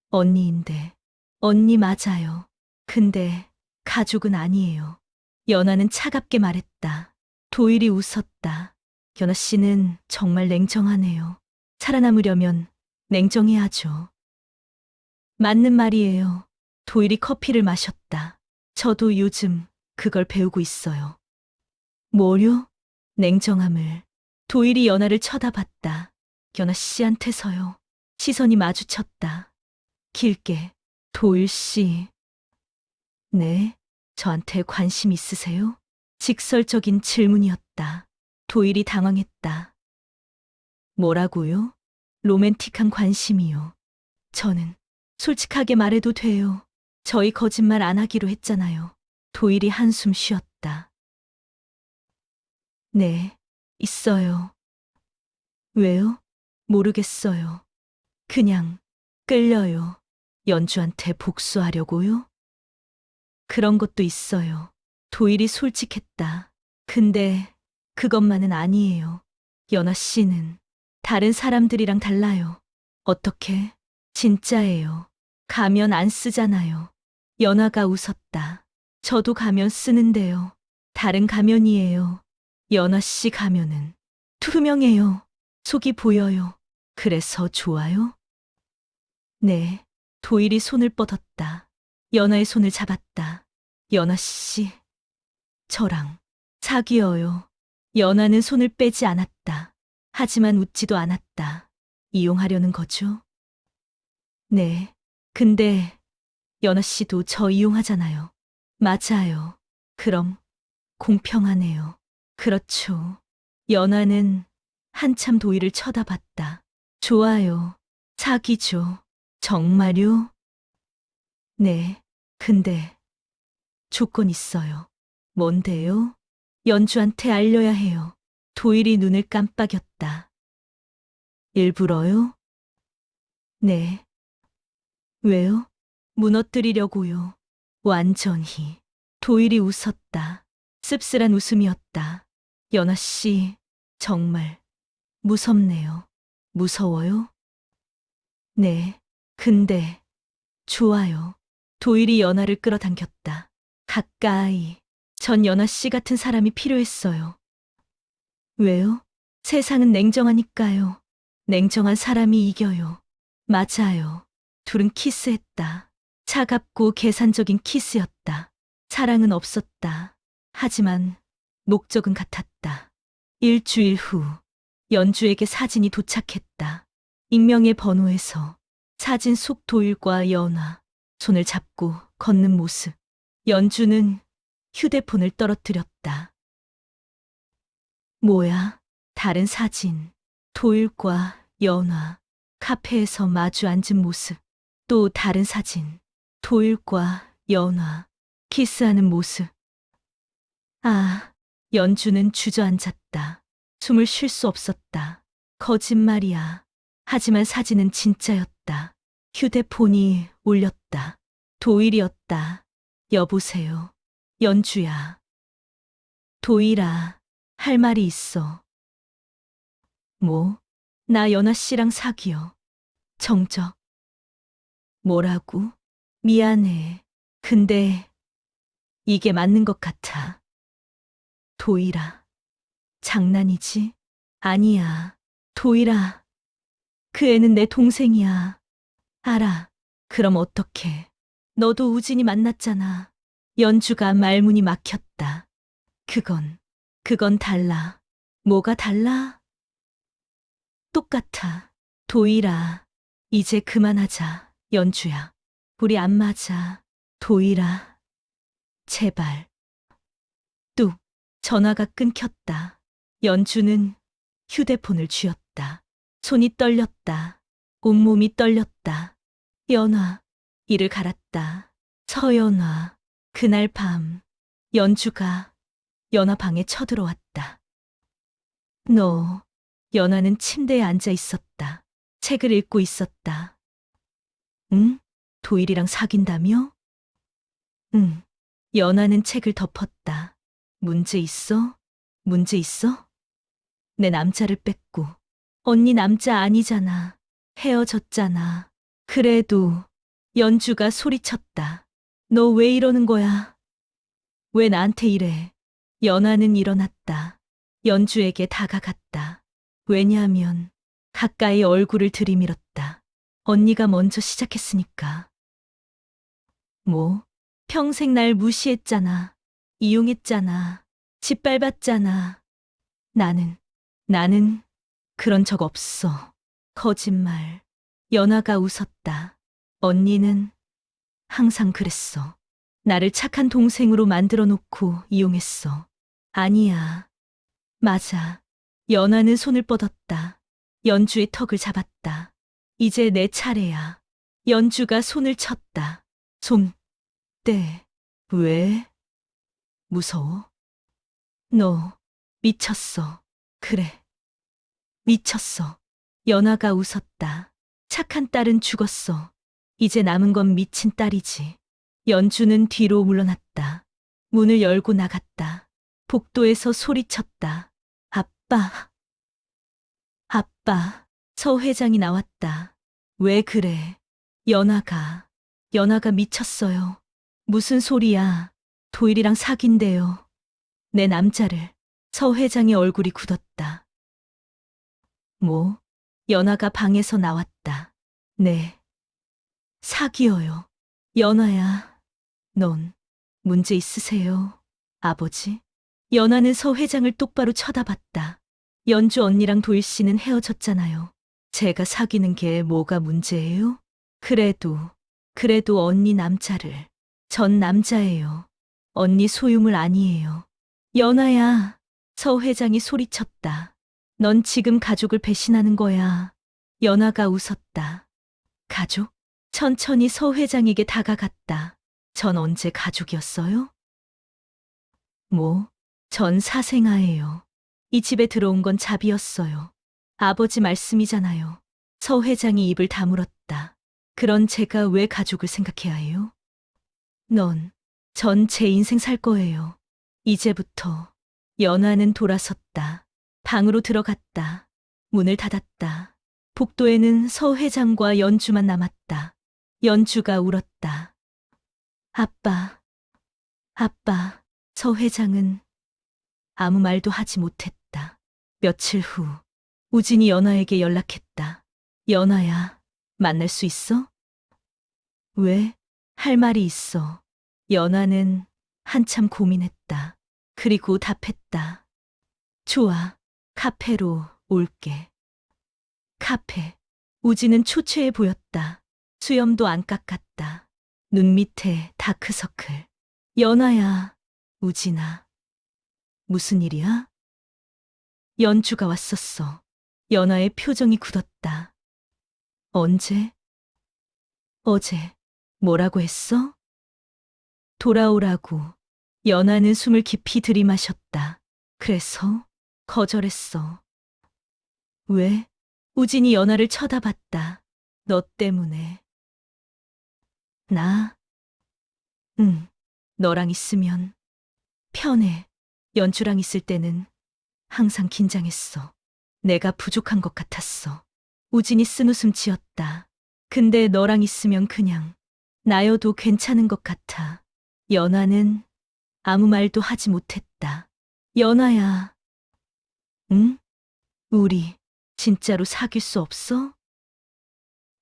언니인데. 언니 맞아요. 근데 가족은 아니에요. 연아는 차갑게 말했다. 도일이 웃었다. 연아 씨는 정말 냉정하네요. 살아남으려면 냉정해야죠. 맞는 말이에요. 도일이 커피를 마셨다. 저도 요즘 그걸 배우고 있어요. 뭐요? 냉정함을. 도일이 연아를 쳐다봤다. 연아 씨한테서요. 시선이 마주쳤다. 길게. 도일 씨. 네, 저한테 관심 있으세요? 직설적인 질문이었다. 도일이 당황했다. 뭐라고요? 로맨틱한 관심이요. 저는 솔직하게 말해도 돼요. 저희 거짓말 안 하기로 했잖아요. 도일이 한숨 쉬었다. 네, 있어요. 왜요? 모르겠어요. 그냥 끌려요. 연주한테 복수하려고요? 그런 것도 있어요. 도일이 솔직했다. 근데 그것만은 아니에요. 연아 씨는 다른 사람들이랑 달라요. 어떻게? 진짜예요. 가면 안 쓰잖아요. 연아가 웃었다. 저도 가면 쓰는데요. 다른 가면이에요. 연아 씨 가면은 투명해요. 속이 보여요. 그래서 좋아요? 네. 도일이 손을 뻗었다. 연아의 손을 잡았다. 연아 씨, 저랑 사귀어요. 연아는 손을 빼지 않았다. 하지만 웃지도 않았다. 이용하려는 거죠? 네. 근데 연아 씨도 저 이용하잖아요. 맞아요. 그럼 공평하네요. 그렇죠. 연아는 한참 도희를 쳐다봤다. 좋아요. 사귀죠. 정말요? 네. 근데 조건 있어요. 뭔데요? 연주한테 알려야 해요. 도일이 눈을 깜빡였다. 일부러요? 네. 왜요? 무너뜨리려고요. 완전히. 도일이 웃었다. 씁쓸한 웃음이었다. 연아 씨, 정말 무섭네요. 무서워요? 네. 근데 좋아요. 도일이 연아를 끌어당겼다. 가까이. 전 연아 씨 같은 사람이 필요했어요. 왜요? 세상은 냉정하니까요. 냉정한 사람이 이겨요. 맞아요. 둘은 키스했다. 차갑고 계산적인 키스였다. 사랑은 없었다. 하지만 목적은 같았다. 일주일 후, 연주에게 사진이 도착했다. 익명의 번호에서 사진 속 도일과 연아, 손을 잡고 걷는 모습. 연주는 휴대폰을 떨어뜨렸다. 뭐야? 다른 사진. 도일과 연아, 카페에서 마주 앉은 모습. 또 다른 사진. 도일과 연아, 키스하는 모습. 아, 연주는 주저앉았다. 숨을 쉴 수 없었다. 거짓말이야. 하지만 사진은 진짜였다. 휴대폰이 울렸다. 도일이었다. 여보세요. 연주야. 도일아, 할 말이 있어. 뭐? 나 연아 씨랑 사귀어. 정적. 뭐라고? 미안해. 근데 이게 맞는 것 같아. 도일아. 장난이지? 아니야. 도일아. 그 애는 내 동생이야. 알아. 그럼 어떡해. 너도 우진이 만났잖아. 연주가 말문이 막혔다. 그건 달라. 뭐가 달라? 똑같아. 도일아. 이제 그만하자. 연주야. 우리 안 맞아. 도일아. 제발. 뚝. 전화가 끊겼다. 연주는 휴대폰을 쥐었다. 손이 떨렸다. 온몸이 떨렸다. 연아. 이를 갈았다. 서연아. 그날 밤 연주가 연아 방에 쳐들어왔다. 너. 연아는 침대에 앉아 있었다. 책을 읽고 있었다. 응? 도일이랑 사귄다며? 응. 연아는 책을 덮었다. 문제 있어? 문제 있어? 내 남자를 뺐고. 언니 남자 아니잖아. 헤어졌잖아. 그래도 연주가 소리쳤다. 너 왜 이러는 거야? 왜 나한테 이래? 연아는 일어났다. 연주에게 다가갔다. 왜냐하면 가까이 얼굴을 들이밀었다. 언니가 먼저 시작했으니까. 뭐? 평생 날 무시했잖아. 이용했잖아. 짓밟았잖아. 나는 그런 적 없어. 거짓말. 연아가 웃었다. 언니는 항상 그랬어. 나를 착한 동생으로 만들어 놓고 이용했어. 아니야. 맞아. 연아는 손을 뻗었다. 연주의 턱을 잡았다. 이제 내 차례야. 연주가 손을 쳤다. 네. 왜? 무서워? 너 미쳤어. 그래. 미쳤어. 연아가 웃었다. 착한 딸은 죽었어. 이제 남은 건 미친 딸이지. 연주는 뒤로 물러났다. 문을 열고 나갔다. 복도에서 소리쳤다. 아빠, 아빠. 서 회장이 나왔다. 왜 그래? 연아가 미쳤어요. 무슨 소리야? 도일이랑 사귄대요. 내 남자를. 서 회장의 얼굴이 굳었다. 뭐? 연아가 방에서 나왔다. 네. 사귀어요. 연아야, 넌 문제 있으세요? 아버지? 연아는 서 회장을 똑바로 쳐다봤다. 연주 언니랑 도일 씨는 헤어졌잖아요. 제가 사귀는 게 뭐가 문제예요? 그래도 언니 남자를. 전 남자예요. 언니 소유물 아니에요. 연아야, 서 회장이 소리쳤다. 넌 지금 가족을 배신하는 거야. 연아가 웃었다. 가족? 천천히 서 회장에게 다가갔다. 전 언제 가족이었어요? 뭐? 전 사생아예요. 이 집에 들어온 건 자비였어요. 아버지 말씀이잖아요. 서 회장이 입을 다물었다. 그런 제가 왜 가족을 생각해야 해요? 전 제 인생 살 거예요. 이제부터. 연아는 돌아섰다. 방으로 들어갔다. 문을 닫았다. 복도에는 서 회장과 연주만 남았다. 연주가 울었다. 아빠. 서 회장은 아무 말도 하지 못했다. 며칠 후, 우진이 연아에게 연락했다. 연아야, 만날 수 있어? 왜? 할 말이 있어. 연아는 한참 고민했다. 그리고 답했다. 좋아, 카페로 올게. 카페. 우진은 초췌해 보였다. 수염도 안 깎았다. 눈 밑에 다크서클. 연아야, 우진아. 무슨 일이야? 연주가 왔었어. 연아의 표정이 굳었다. 언제? 어제. 뭐라고 했어? 돌아오라고. 연아는 숨을 깊이 들이마셨다. 그래서 거절했어. 왜? 우진이 연아를 쳐다봤다. 너 때문에. 나? 응. 너랑 있으면 편해. 연주랑 있을 때는 항상 긴장했어. 내가 부족한 것 같았어. 우진이 쓴웃음 지었다. 근데 너랑 있으면 그냥 나여도 괜찮은 것 같아. 연아는 아무 말도 하지 못했다. 연아야. 응? 우리 진짜로 사귈 수 없어?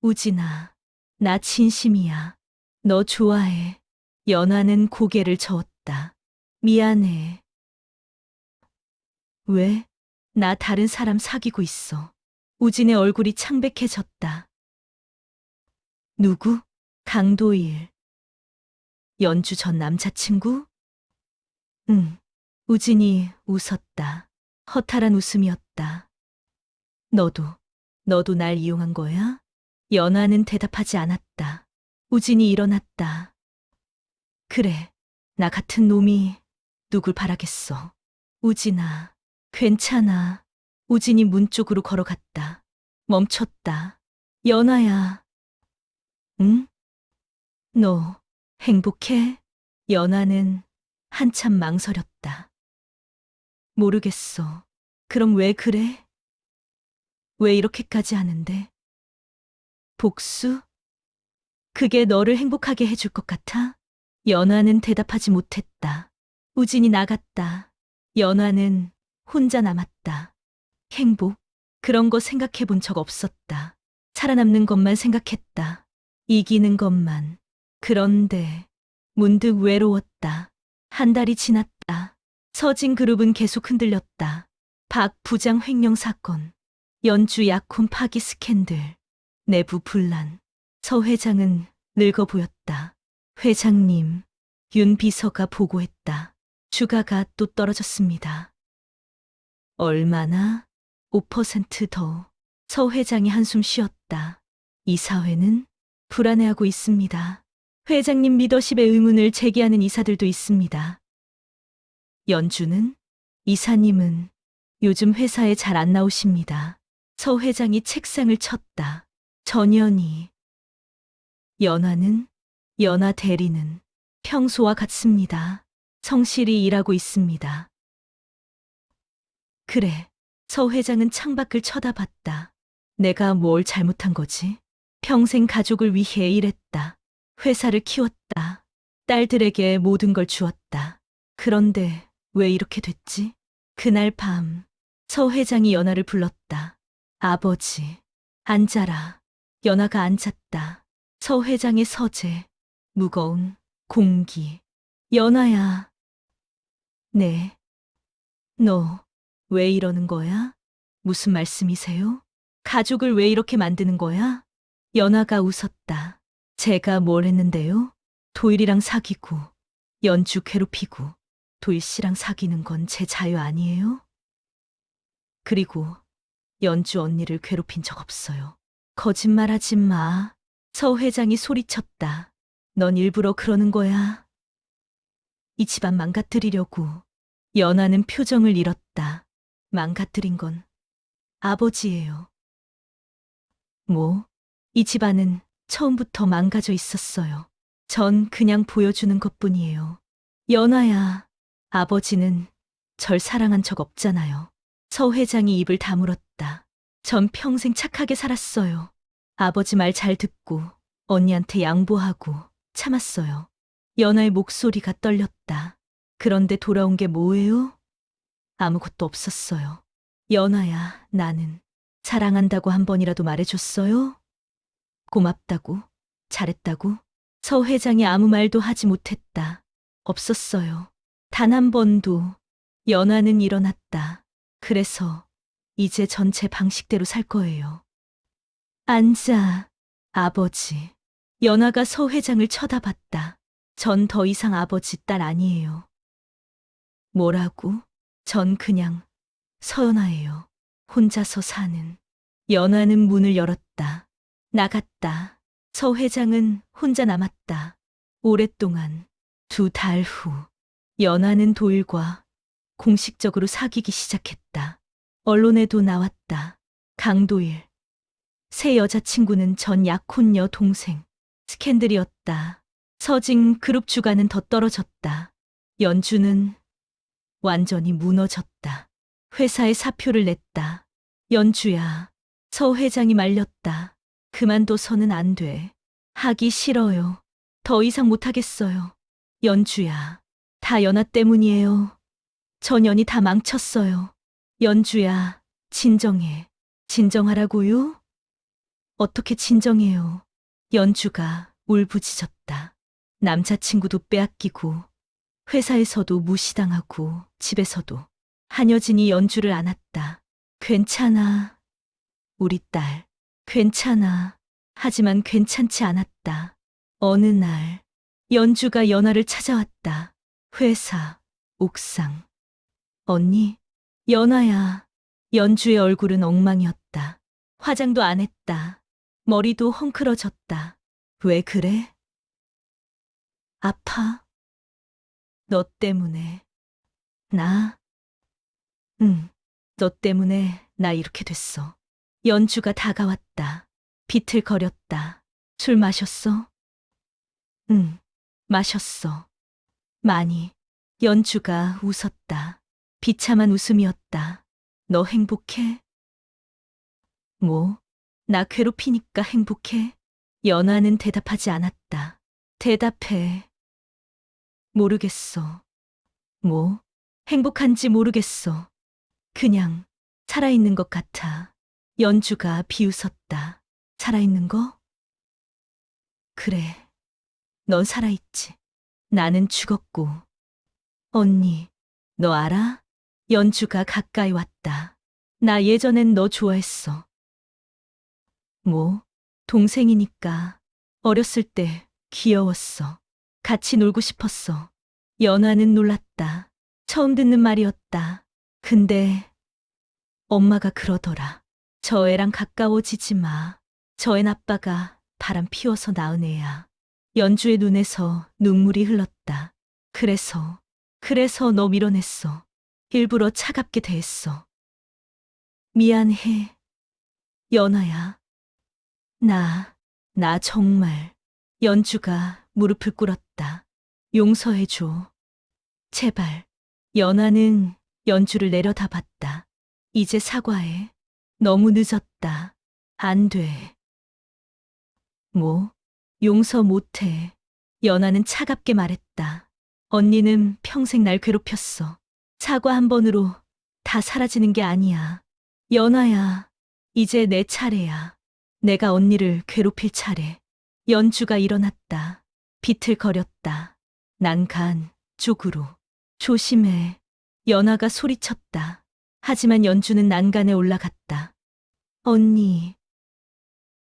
우진아, 나 진심이야. 너 좋아해. 연아는 고개를 저었다. 미안해. 왜? 나 다른 사람 사귀고 있어. 우진의 얼굴이 창백해졌다. 누구? 강도일. 연주 전 남자친구? 응. 우진이 웃었다. 허탈한 웃음이었다. 너도 날 이용한 거야? 연아는 대답하지 않았다. 우진이 일어났다. 그래, 나 같은 놈이 누굴 바라겠어. 우진아, 괜찮아. 우진이 문 쪽으로 걸어갔다. 멈췄다. 연아야. 응? 너 행복해? 연아는 한참 망설였다. 모르겠어. 그럼 왜 그래? 왜 이렇게까지 하는데? 복수? 그게 너를 행복하게 해줄 것 같아? 연아는 대답하지 못했다. 우진이 나갔다. 연아는 혼자 남았다. 행복? 그런 거 생각해 본 적 없었다. 살아남는 것만 생각했다. 이기는 것만. 그런데 문득 외로웠다. 한 달이 지났다. 서진 그룹은 계속 흔들렸다. 박 부장 횡령 사건, 연주 약혼 파기 스캔들, 내부 분란. 서 회장은 늙어 보였다. 회장님, 윤 비서가 보고했다. 주가가 또 떨어졌습니다. 얼마나? 5% 더. 서 회장이 한숨 쉬었다. 이 사회는 불안해하고 있습니다. 회장님 리더십에 의문을 제기하는 이사들도 있습니다. 연주는? 이사님은 요즘 회사에 잘 안 나오십니다. 서 회장이 책상을 쳤다. 전연이. 연하는? 연하 대리는 평소와 같습니다. 성실히 일하고 있습니다. 그래. 서 회장은 창밖을 쳐다봤다. 내가 뭘 잘못한 거지? 평생 가족을 위해 일했다. 회사를 키웠다. 딸들에게 모든 걸 주었다. 그런데 왜 이렇게 됐지? 그날 밤, 서 회장이 연하를 불렀다. 아버지, 앉아라. 연하가 앉았다. 서 회장의 서재, 무거운 공기. 연하야. 네. 너, 왜 이러는 거야? 무슨 말씀이세요? 가족을 왜 이렇게 만드는 거야? 연하가 웃었다. 제가 뭘 했는데요? 도일이랑 사귀고, 연주 괴롭히고, 도일 씨랑 사귀는 건 제 자유 아니에요? 그리고 연주 언니를 괴롭힌 적 없어요. 거짓말하지 마. 서 회장이 소리쳤다. 넌 일부러 그러는 거야. 이 집안 망가뜨리려고. 연하는 표정을 잃었다. 망가뜨린 건 아버지예요. 뭐? 이 집안은 처음부터 망가져 있었어요. 전 그냥 보여주는 것뿐이에요. 연하야, 아버지는 절 사랑한 적 없잖아요. 서 회장이 입을 다물었다. 전 평생 착하게 살았어요. 아버지 말 잘 듣고 언니한테 양보하고 참았어요. 연하의 목소리가 떨렸다. 그런데 돌아온 게 뭐예요? 아무것도 없었어요. 연하야, 나는 사랑한다고 한 번이라도 말해줬어요? 고맙다고? 잘했다고? 서 회장이 아무 말도 하지 못했다. 없었어요. 단 한 번도. 연하는 일어났다. 그래서 이제 전체 방식대로 살 거예요. 앉아, 아버지. 연하가 서 회장을 쳐다봤다. 전 더 이상 아버지 딸 아니에요. 뭐라고? 전 그냥 서연아예요. 혼자서 사는. 연하는 문을 열었다. 나갔다. 서 회장은 혼자 남았다. 오랫동안. 2달 후. 연하는 도일과 공식적으로 사귀기 시작했다. 언론에도 나왔다. 강도일. 새 여자친구는 전 약혼녀 동생. 스캔들이었다. 서진 그룹 주가는 더 떨어졌다. 연주는 완전히 무너졌다. 회사에 사표를 냈다. 연주야. 서 회장이 말렸다. 그만둬서는 안 돼. 하기 싫어요. 더 이상 못하겠어요. 연주야. 다 연하 때문이에요. 전연이 다 망쳤어요. 연주야. 진정해. 진정하라고요? 어떻게 진정해요? 연주가 울부짖었다. 남자친구도 빼앗기고 회사에서도 무시당하고 집에서도. 한여진이 연주를 안았다. 괜찮아. 우리 딸. 괜찮아. 하지만 괜찮지 않았다. 어느 날 연주가 연하를 찾아왔다. 회사 옥상. 언니, 연하야. 연주의 얼굴은 엉망이었다. 화장도 안 했다. 머리도 헝클어졌다. 왜 그래? 아파? 너 때문에. 나? 응, 너 때문에 나 이렇게 됐어. 연주가 다가왔다. 비틀거렸다. 술 마셨어? 응, 마셨어. 많이. 연주가 웃었다. 비참한 웃음이었다. 너 행복해? 뭐? 나 괴롭히니까 행복해? 연하는 대답하지 않았다. 대답해. 모르겠어. 뭐? 행복한지 모르겠어. 그냥 살아있는 것 같아. 연주가 비웃었다. 살아있는 거? 그래. 넌 살아있지. 나는 죽었고. 언니, 너 알아? 연주가 가까이 왔다. 나 예전엔 너 좋아했어. 뭐? 동생이니까. 어렸을 때 귀여웠어. 같이 놀고 싶었어. 연하는 놀랐다. 처음 듣는 말이었다. 근데 엄마가 그러더라. 저 애랑 가까워지지 마. 저 앤 아빠가 바람 피워서 낳은 애야. 연주의 눈에서 눈물이 흘렀다. 그래서 너 밀어냈어. 일부러 차갑게 대했어. 미안해. 연아야. 나 정말. 연주가 무릎을 꿇었다. 용서해줘. 제발. 연아는 연주를 내려다봤다. 이제 사과해. 너무 늦었다. 안 돼. 뭐? 용서 못해. 연아는 차갑게 말했다. 언니는 평생 날 괴롭혔어. 사과 한 번으로 다 사라지는 게 아니야. 연아야, 이제 내 차례야. 내가 언니를 괴롭힐 차례. 연주가 일어났다. 비틀거렸다. 난간 쪽으로. 조심해. 연아가 소리쳤다. 하지만 연주는 난간에 올라갔다. 언니.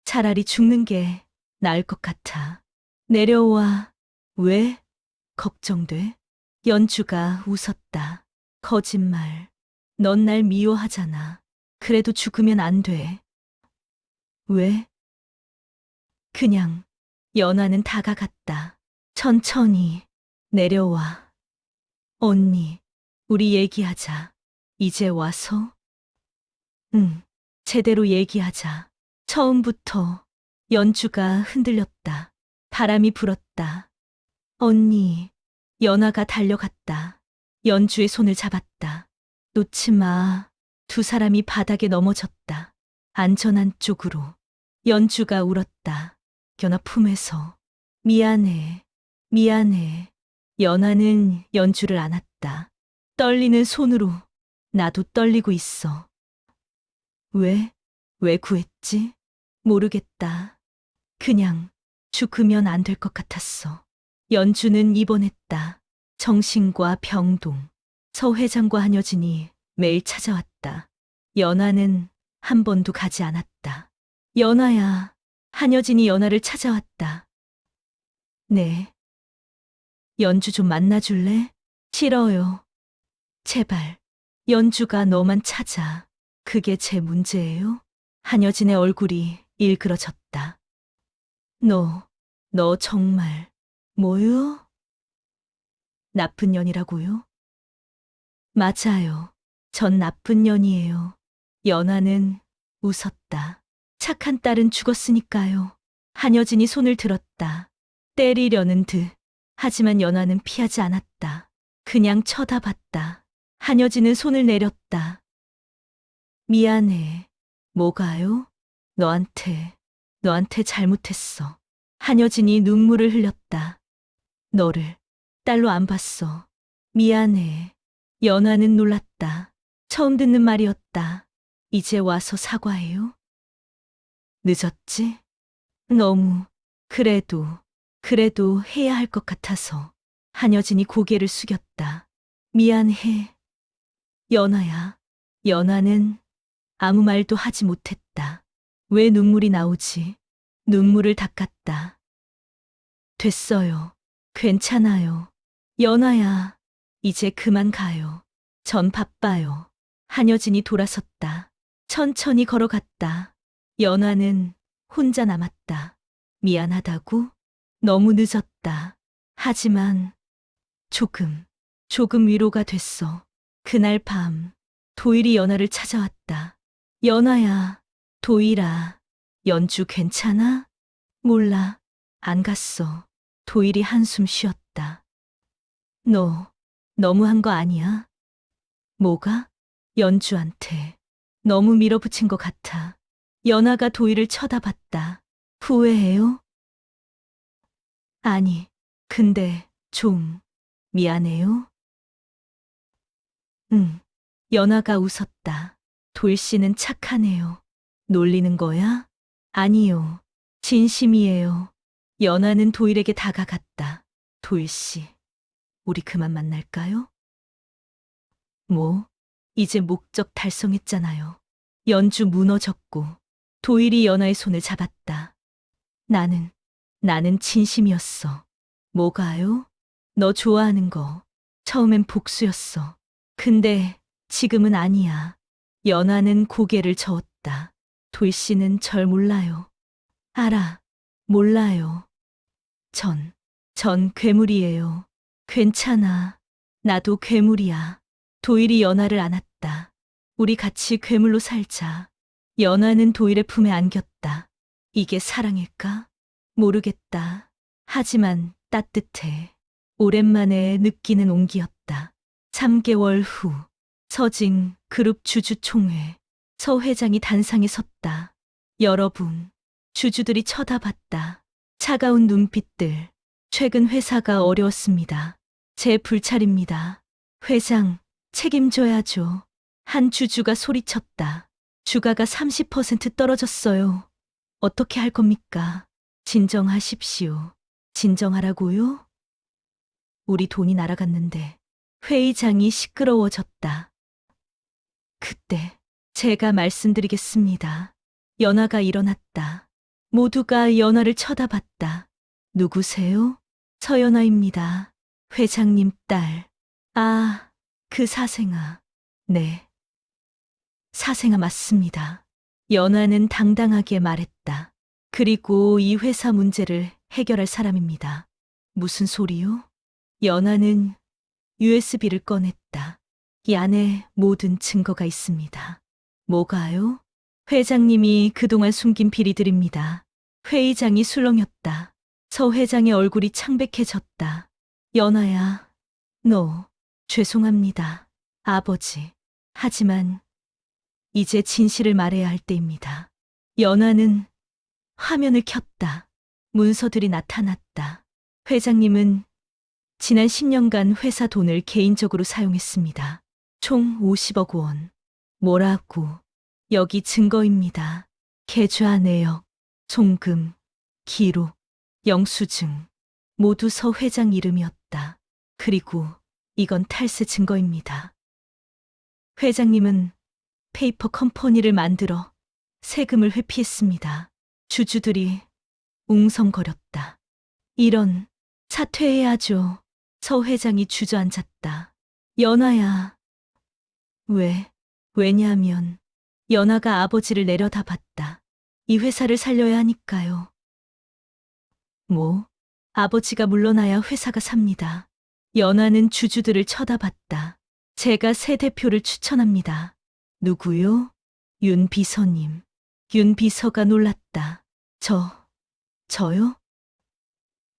차라리 죽는 게 나을 것 같아. 내려와. 왜? 걱정돼? 연주가 웃었다. 거짓말. 넌 날 미워하잖아. 그래도 죽으면 안 돼. 왜? 그냥. 연아는 다가갔다. 천천히. 내려와. 언니, 우리 얘기하자. 이제 와서? 응, 제대로 얘기하자. 처음부터. 연주가 흔들렸다. 바람이 불었다. 언니, 연아가 달려갔다. 연주의 손을 잡았다. 놓지 마. 두 사람이 바닥에 넘어졌다. 안전한 쪽으로. 연주가 울었다. 연아 품에서. 미안해. 연아는 연주를 안았다. 떨리는 손으로. 나도 떨리고 있어. 왜 구했지? 모르겠다. 그냥 죽으면 안 될 것 같았어. 연주는 입원했다. 정신과 병동. 서 회장과 한여진이 매일 찾아왔다. 연아는 한 번도 가지 않았다. 연아야. 한여진이 연아를 찾아왔다. 네. 연주 좀 만나줄래? 싫어요. 제발. 연주가 너만 찾아. 그게 제 문제예요? 한여진의 얼굴이 일그러졌다. 너 정말. 뭐요? 나쁜 년이라고요? 맞아요. 전 나쁜 년이에요. 연아는 웃었다. 착한 딸은 죽었으니까요. 한여진이 손을 들었다. 때리려는 듯. 하지만 연아는 피하지 않았다. 그냥 쳐다봤다. 한여진은 손을 내렸다. 미안해. 뭐가요? 너한테 잘못했어. 한여진이 눈물을 흘렸다. 너를 딸로 안 봤어. 미안해. 연아는 놀랐다. 처음 듣는 말이었다. 이제 와서 사과해요? 늦었지? 너무. 그래도 해야 할 것 같아서. 한여진이 고개를 숙였다. 미안해. 연아야. 연아는 아무 말도 하지 못했다. 왜 눈물이 나오지? 눈물을 닦았다. 됐어요. 괜찮아요. 연아야. 이제 그만 가요. 전 바빠요. 한여진이 돌아섰다. 천천히 걸어갔다. 연아는 혼자 남았다. 미안하다고? 너무 늦었다. 하지만 조금 위로가 됐어. 그날 밤 도일이 연아를 찾아왔다. 연아야, 도일아, 연주 괜찮아? 몰라, 안 갔어. 도일이 한숨 쉬었다. 너 너무한 거 아니야? 뭐가? 연주한테 너무 밀어붙인 것 같아. 연아가 도일을 쳐다봤다. 후회해요? 아니, 근데 좀 미안해요? 응. 연아가 웃었다. 도일 씨는 착하네요. 놀리는 거야? 아니요. 진심이에요. 연아는 도일에게 다가갔다. 도일 씨, 우리 그만 만날까요? 뭐? 이제 목적 달성했잖아요. 연주 무너졌고 도일이 연아의 손을 잡았다. 나는 진심이었어. 뭐가요? 너 좋아하는 거. 처음엔 복수였어. 근데 지금은 아니야. 연아는 고개를 저었다. 도일 씨는 절 몰라요. 알아. 몰라요. 전 괴물이에요. 괜찮아. 나도 괴물이야. 도일이 연하를 안았다. 우리 같이 괴물로 살자. 연하는 도일의 품에 안겼다. 이게 사랑일까? 모르겠다. 하지만 따뜻해. 오랜만에 느끼는 온기였다. 3개월 후, 서진 그룹 주주총회. 서 회장이 단상에 섰다. 여러분, 주주들이 쳐다봤다. 차가운 눈빛들. 최근 회사가 어려웠습니다. 제 불찰입니다. 회장, 책임져야죠. 한 주주가 소리쳤다. 주가가 30% 떨어졌어요. 어떻게 할 겁니까? 진정하십시오. 진정하라고요? 우리 돈이 날아갔는데 회의장이 시끄러워졌다. 그때 제가 말씀드리겠습니다. 연하가 일어났다. 모두가 연하를 쳐다봤다. 누구세요? 서연아입니다. 회장님 딸. 아, 그 사생아. 네. 사생아 맞습니다. 연하는 당당하게 말했다. 그리고 이 회사 문제를 해결할 사람입니다. 무슨 소리요? 연하는 USB를 꺼냈다. 이 안에 모든 증거가 있습니다. 뭐가요? 회장님이 그동안 숨긴 비리들입니다. 회의장이 술렁였다. 서 회장의 얼굴이 창백해졌다. 연하야, 너, 죄송합니다. 아버지. 하지만 이제 진실을 말해야 할 때입니다. 연하는 화면을 켰다. 문서들이 나타났다. 회장님은 지난 10년간 회사 돈을 개인적으로 사용했습니다. 총 50억 원. 뭐라고? 여기 증거입니다. 계좌 내역, 송금, 기록, 영수증. 모두 서 회장 이름이었다. 그리고 이건 탈세 증거입니다. 회장님은 페이퍼 컴퍼니를 만들어 세금을 회피했습니다. 주주들이 웅성거렸다. 이런, 사퇴해야죠. 서 회장이 주저앉았다. 연하야. 왜냐하면 연하가 아버지를 내려다봤다. 이 회사를 살려야 하니까요. 뭐? 아버지가 물러나야 회사가 삽니다. 연하는 주주들을 쳐다봤다. 제가 새 대표를 추천합니다. 누구요? 윤 비서님. 윤 비서가 놀랐다. 저요?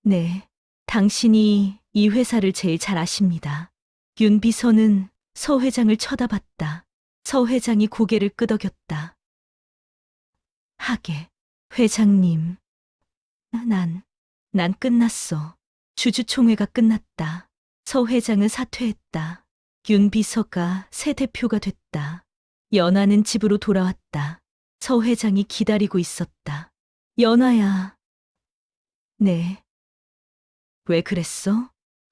네. 당신이 이 회사를 제일 잘 아십니다. 윤 비서는 서 회장을 쳐다봤다. 서 회장이 고개를 끄덕였다. 하게, 회장님. 난 끝났어. 주주총회가 끝났다. 서 회장은 사퇴했다. 윤 비서가 새 대표가 됐다. 연하는 집으로 돌아왔다. 서 회장이 기다리고 있었다. 연하야. 네. 왜 그랬어?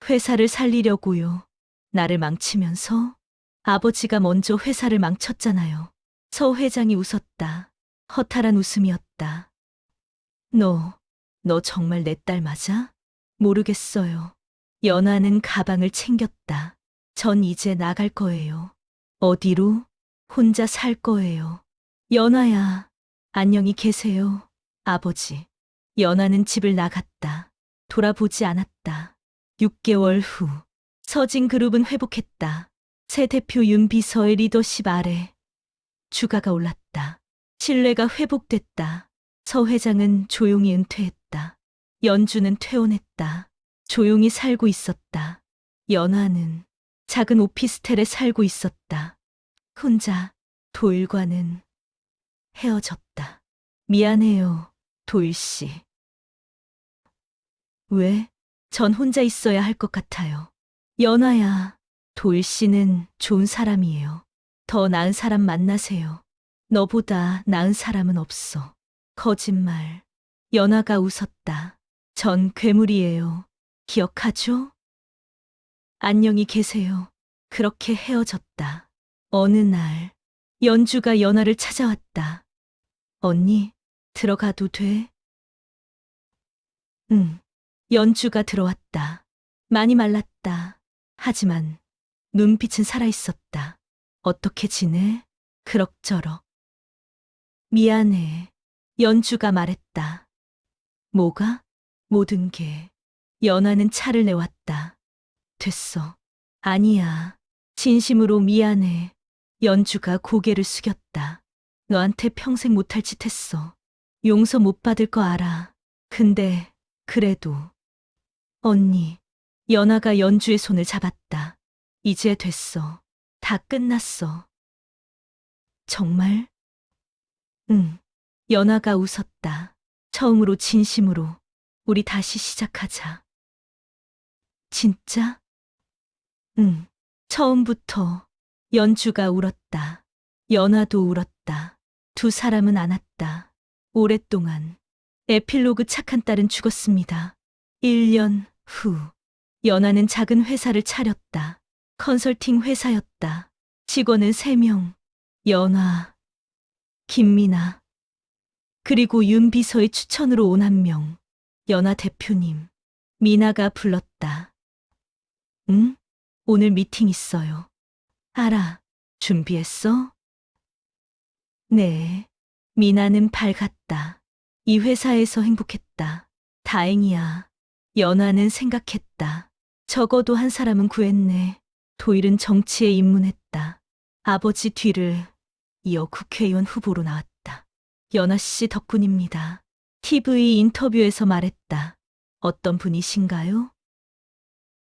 회사를 살리려고요. 나를 망치면서? 아버지가 먼저 회사를 망쳤잖아요. 서 회장이 웃었다. 허탈한 웃음이었다. 너 정말 내 딸 맞아? 모르겠어요. 연하는 가방을 챙겼다. 전 이제 나갈 거예요. 어디로? 혼자 살 거예요. 연하야, 안녕히 계세요, 아버지. 연하는 집을 나갔다. 돌아보지 않았다. 6개월 후, 서진그룹은 회복했다. 새 대표 윤 비서의 리더십 아래 주가가 올랐다. 신뢰가 회복됐다. 서 회장은 조용히 은퇴했다. 연주는 퇴원했다. 조용히 살고 있었다. 연하는 작은 오피스텔에 살고 있었다. 혼자 도일과는 헤어졌다. 미안해요, 도일 씨. 왜? 전 혼자 있어야 할 것 같아요. 연하야, 도일 씨는 좋은 사람이에요. 더 나은 사람 만나세요. 너보다 나은 사람은 없어. 거짓말. 연하가 웃었다. 전 괴물이에요. 기억하죠? 안녕히 계세요. 그렇게 헤어졌다. 어느 날, 연주가 연하를 찾아왔다. 언니, 들어가도 돼? 응. 연주가 들어왔다. 많이 말랐다. 하지만 눈빛은 살아있었다. 어떻게 지내? 그럭저럭. 미안해. 연주가 말했다. 뭐가? 모든 게. 연아는 차를 내왔다. 됐어. 아니야. 진심으로 미안해. 연주가 고개를 숙였다. 너한테 평생 못할 짓 했어. 용서 못 받을 거 알아. 근데 그래도. 언니. 연아가 연주의 손을 잡았다. 이제 됐어. 다 끝났어. 정말? 응. 연아가 웃었다. 처음으로 진심으로. 우리 다시 시작하자. 진짜? 응. 처음부터. 연주가 울었다. 연아도 울었다. 두 사람은 안았다. 오랫동안. 에필로그 착한 딸은 죽었습니다. 1년 후. 연아는 작은 회사를 차렸다. 컨설팅 회사였다. 직원은 3명. 연아, 김미나, 그리고 윤 비서의 추천으로 온 1명. 연아 대표님. 미나가 불렀다. 응? 오늘 미팅 있어요. 알아. 준비했어? 네. 미나는 밝았다. 이 회사에서 행복했다. 다행이야. 연아는 생각했다. 적어도 한 사람은 구했네. 도일은 정치에 입문했다. 아버지 뒤를 이어 국회의원 후보로 나왔다. 연아 씨 덕분입니다. TV 인터뷰에서 말했다. 어떤 분이신가요?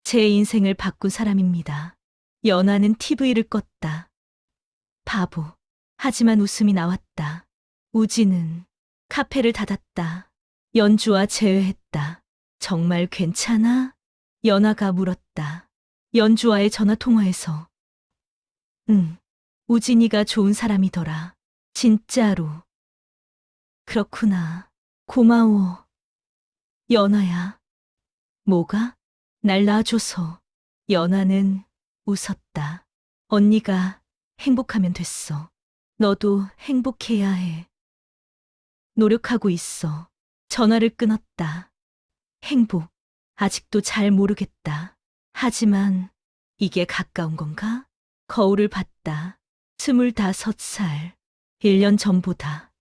제 인생을 바꾼 사람입니다. 연아는 TV를 껐다. 바보. 하지만 웃음이 나왔다. 우지는 카페를 닫았다. 연주와 재회했다. 정말 괜찮아? 연아가 물었다. 연주와의 전화 통화에서. 응. 우진이가 좋은 사람이더라. 진짜로. 그렇구나. 고마워. 연아야. 뭐가? 날 놔줘서. 연아는 웃었다. 언니가 행복하면 됐어. 너도 행복해야 해. 노력하고 있어. 전화를 끊었다. 행복. 아직도 잘 모르겠다. 하지만 이게 가까운 건가? 거울을 봤다. 25살. 1년 전보다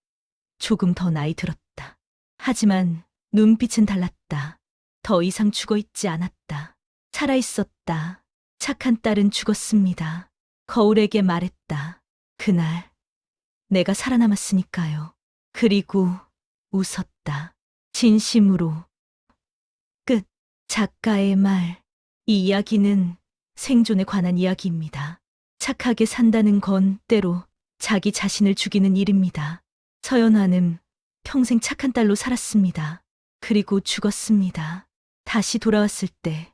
조금 더 나이 들었다. 하지만 눈빛은 달랐다. 더 이상 죽어 있지 않았다. 살아 있었다. 착한 딸은 죽었습니다. 거울에게 말했다. 그날 내가 살아남았으니까요. 그리고 웃었다. 진심으로. 끝. 작가의 말. 이 이야기는 생존에 관한 이야기입니다. 착하게 산다는 건 때로 자기 자신을 죽이는 일입니다. 서연화는 평생 착한 딸로 살았습니다. 그리고 죽었습니다. 다시 돌아왔을 때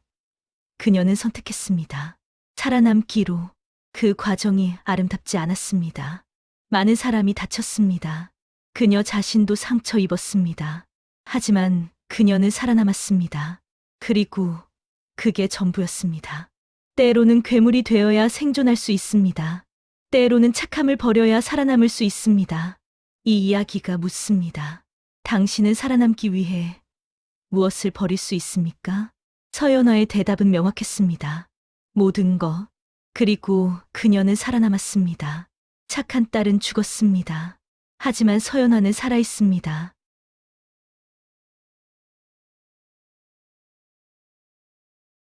그녀는 선택했습니다. 살아남기로. 그 과정이 아름답지 않았습니다. 많은 사람이 다쳤습니다. 그녀 자신도 상처 입었습니다. 하지만 그녀는 살아남았습니다. 그리고 그게 전부였습니다. 때로는 괴물이 되어야 생존할 수 있습니다. 때로는 착함을 버려야 살아남을 수 있습니다. 이 이야기가 묻습니다. 당신은 살아남기 위해 무엇을 버릴 수 있습니까? 서연화의 대답은 명확했습니다. 모든 것. 그리고 그녀는 살아남았습니다. 착한 딸은 죽었습니다. 하지만 서연화는 살아있습니다.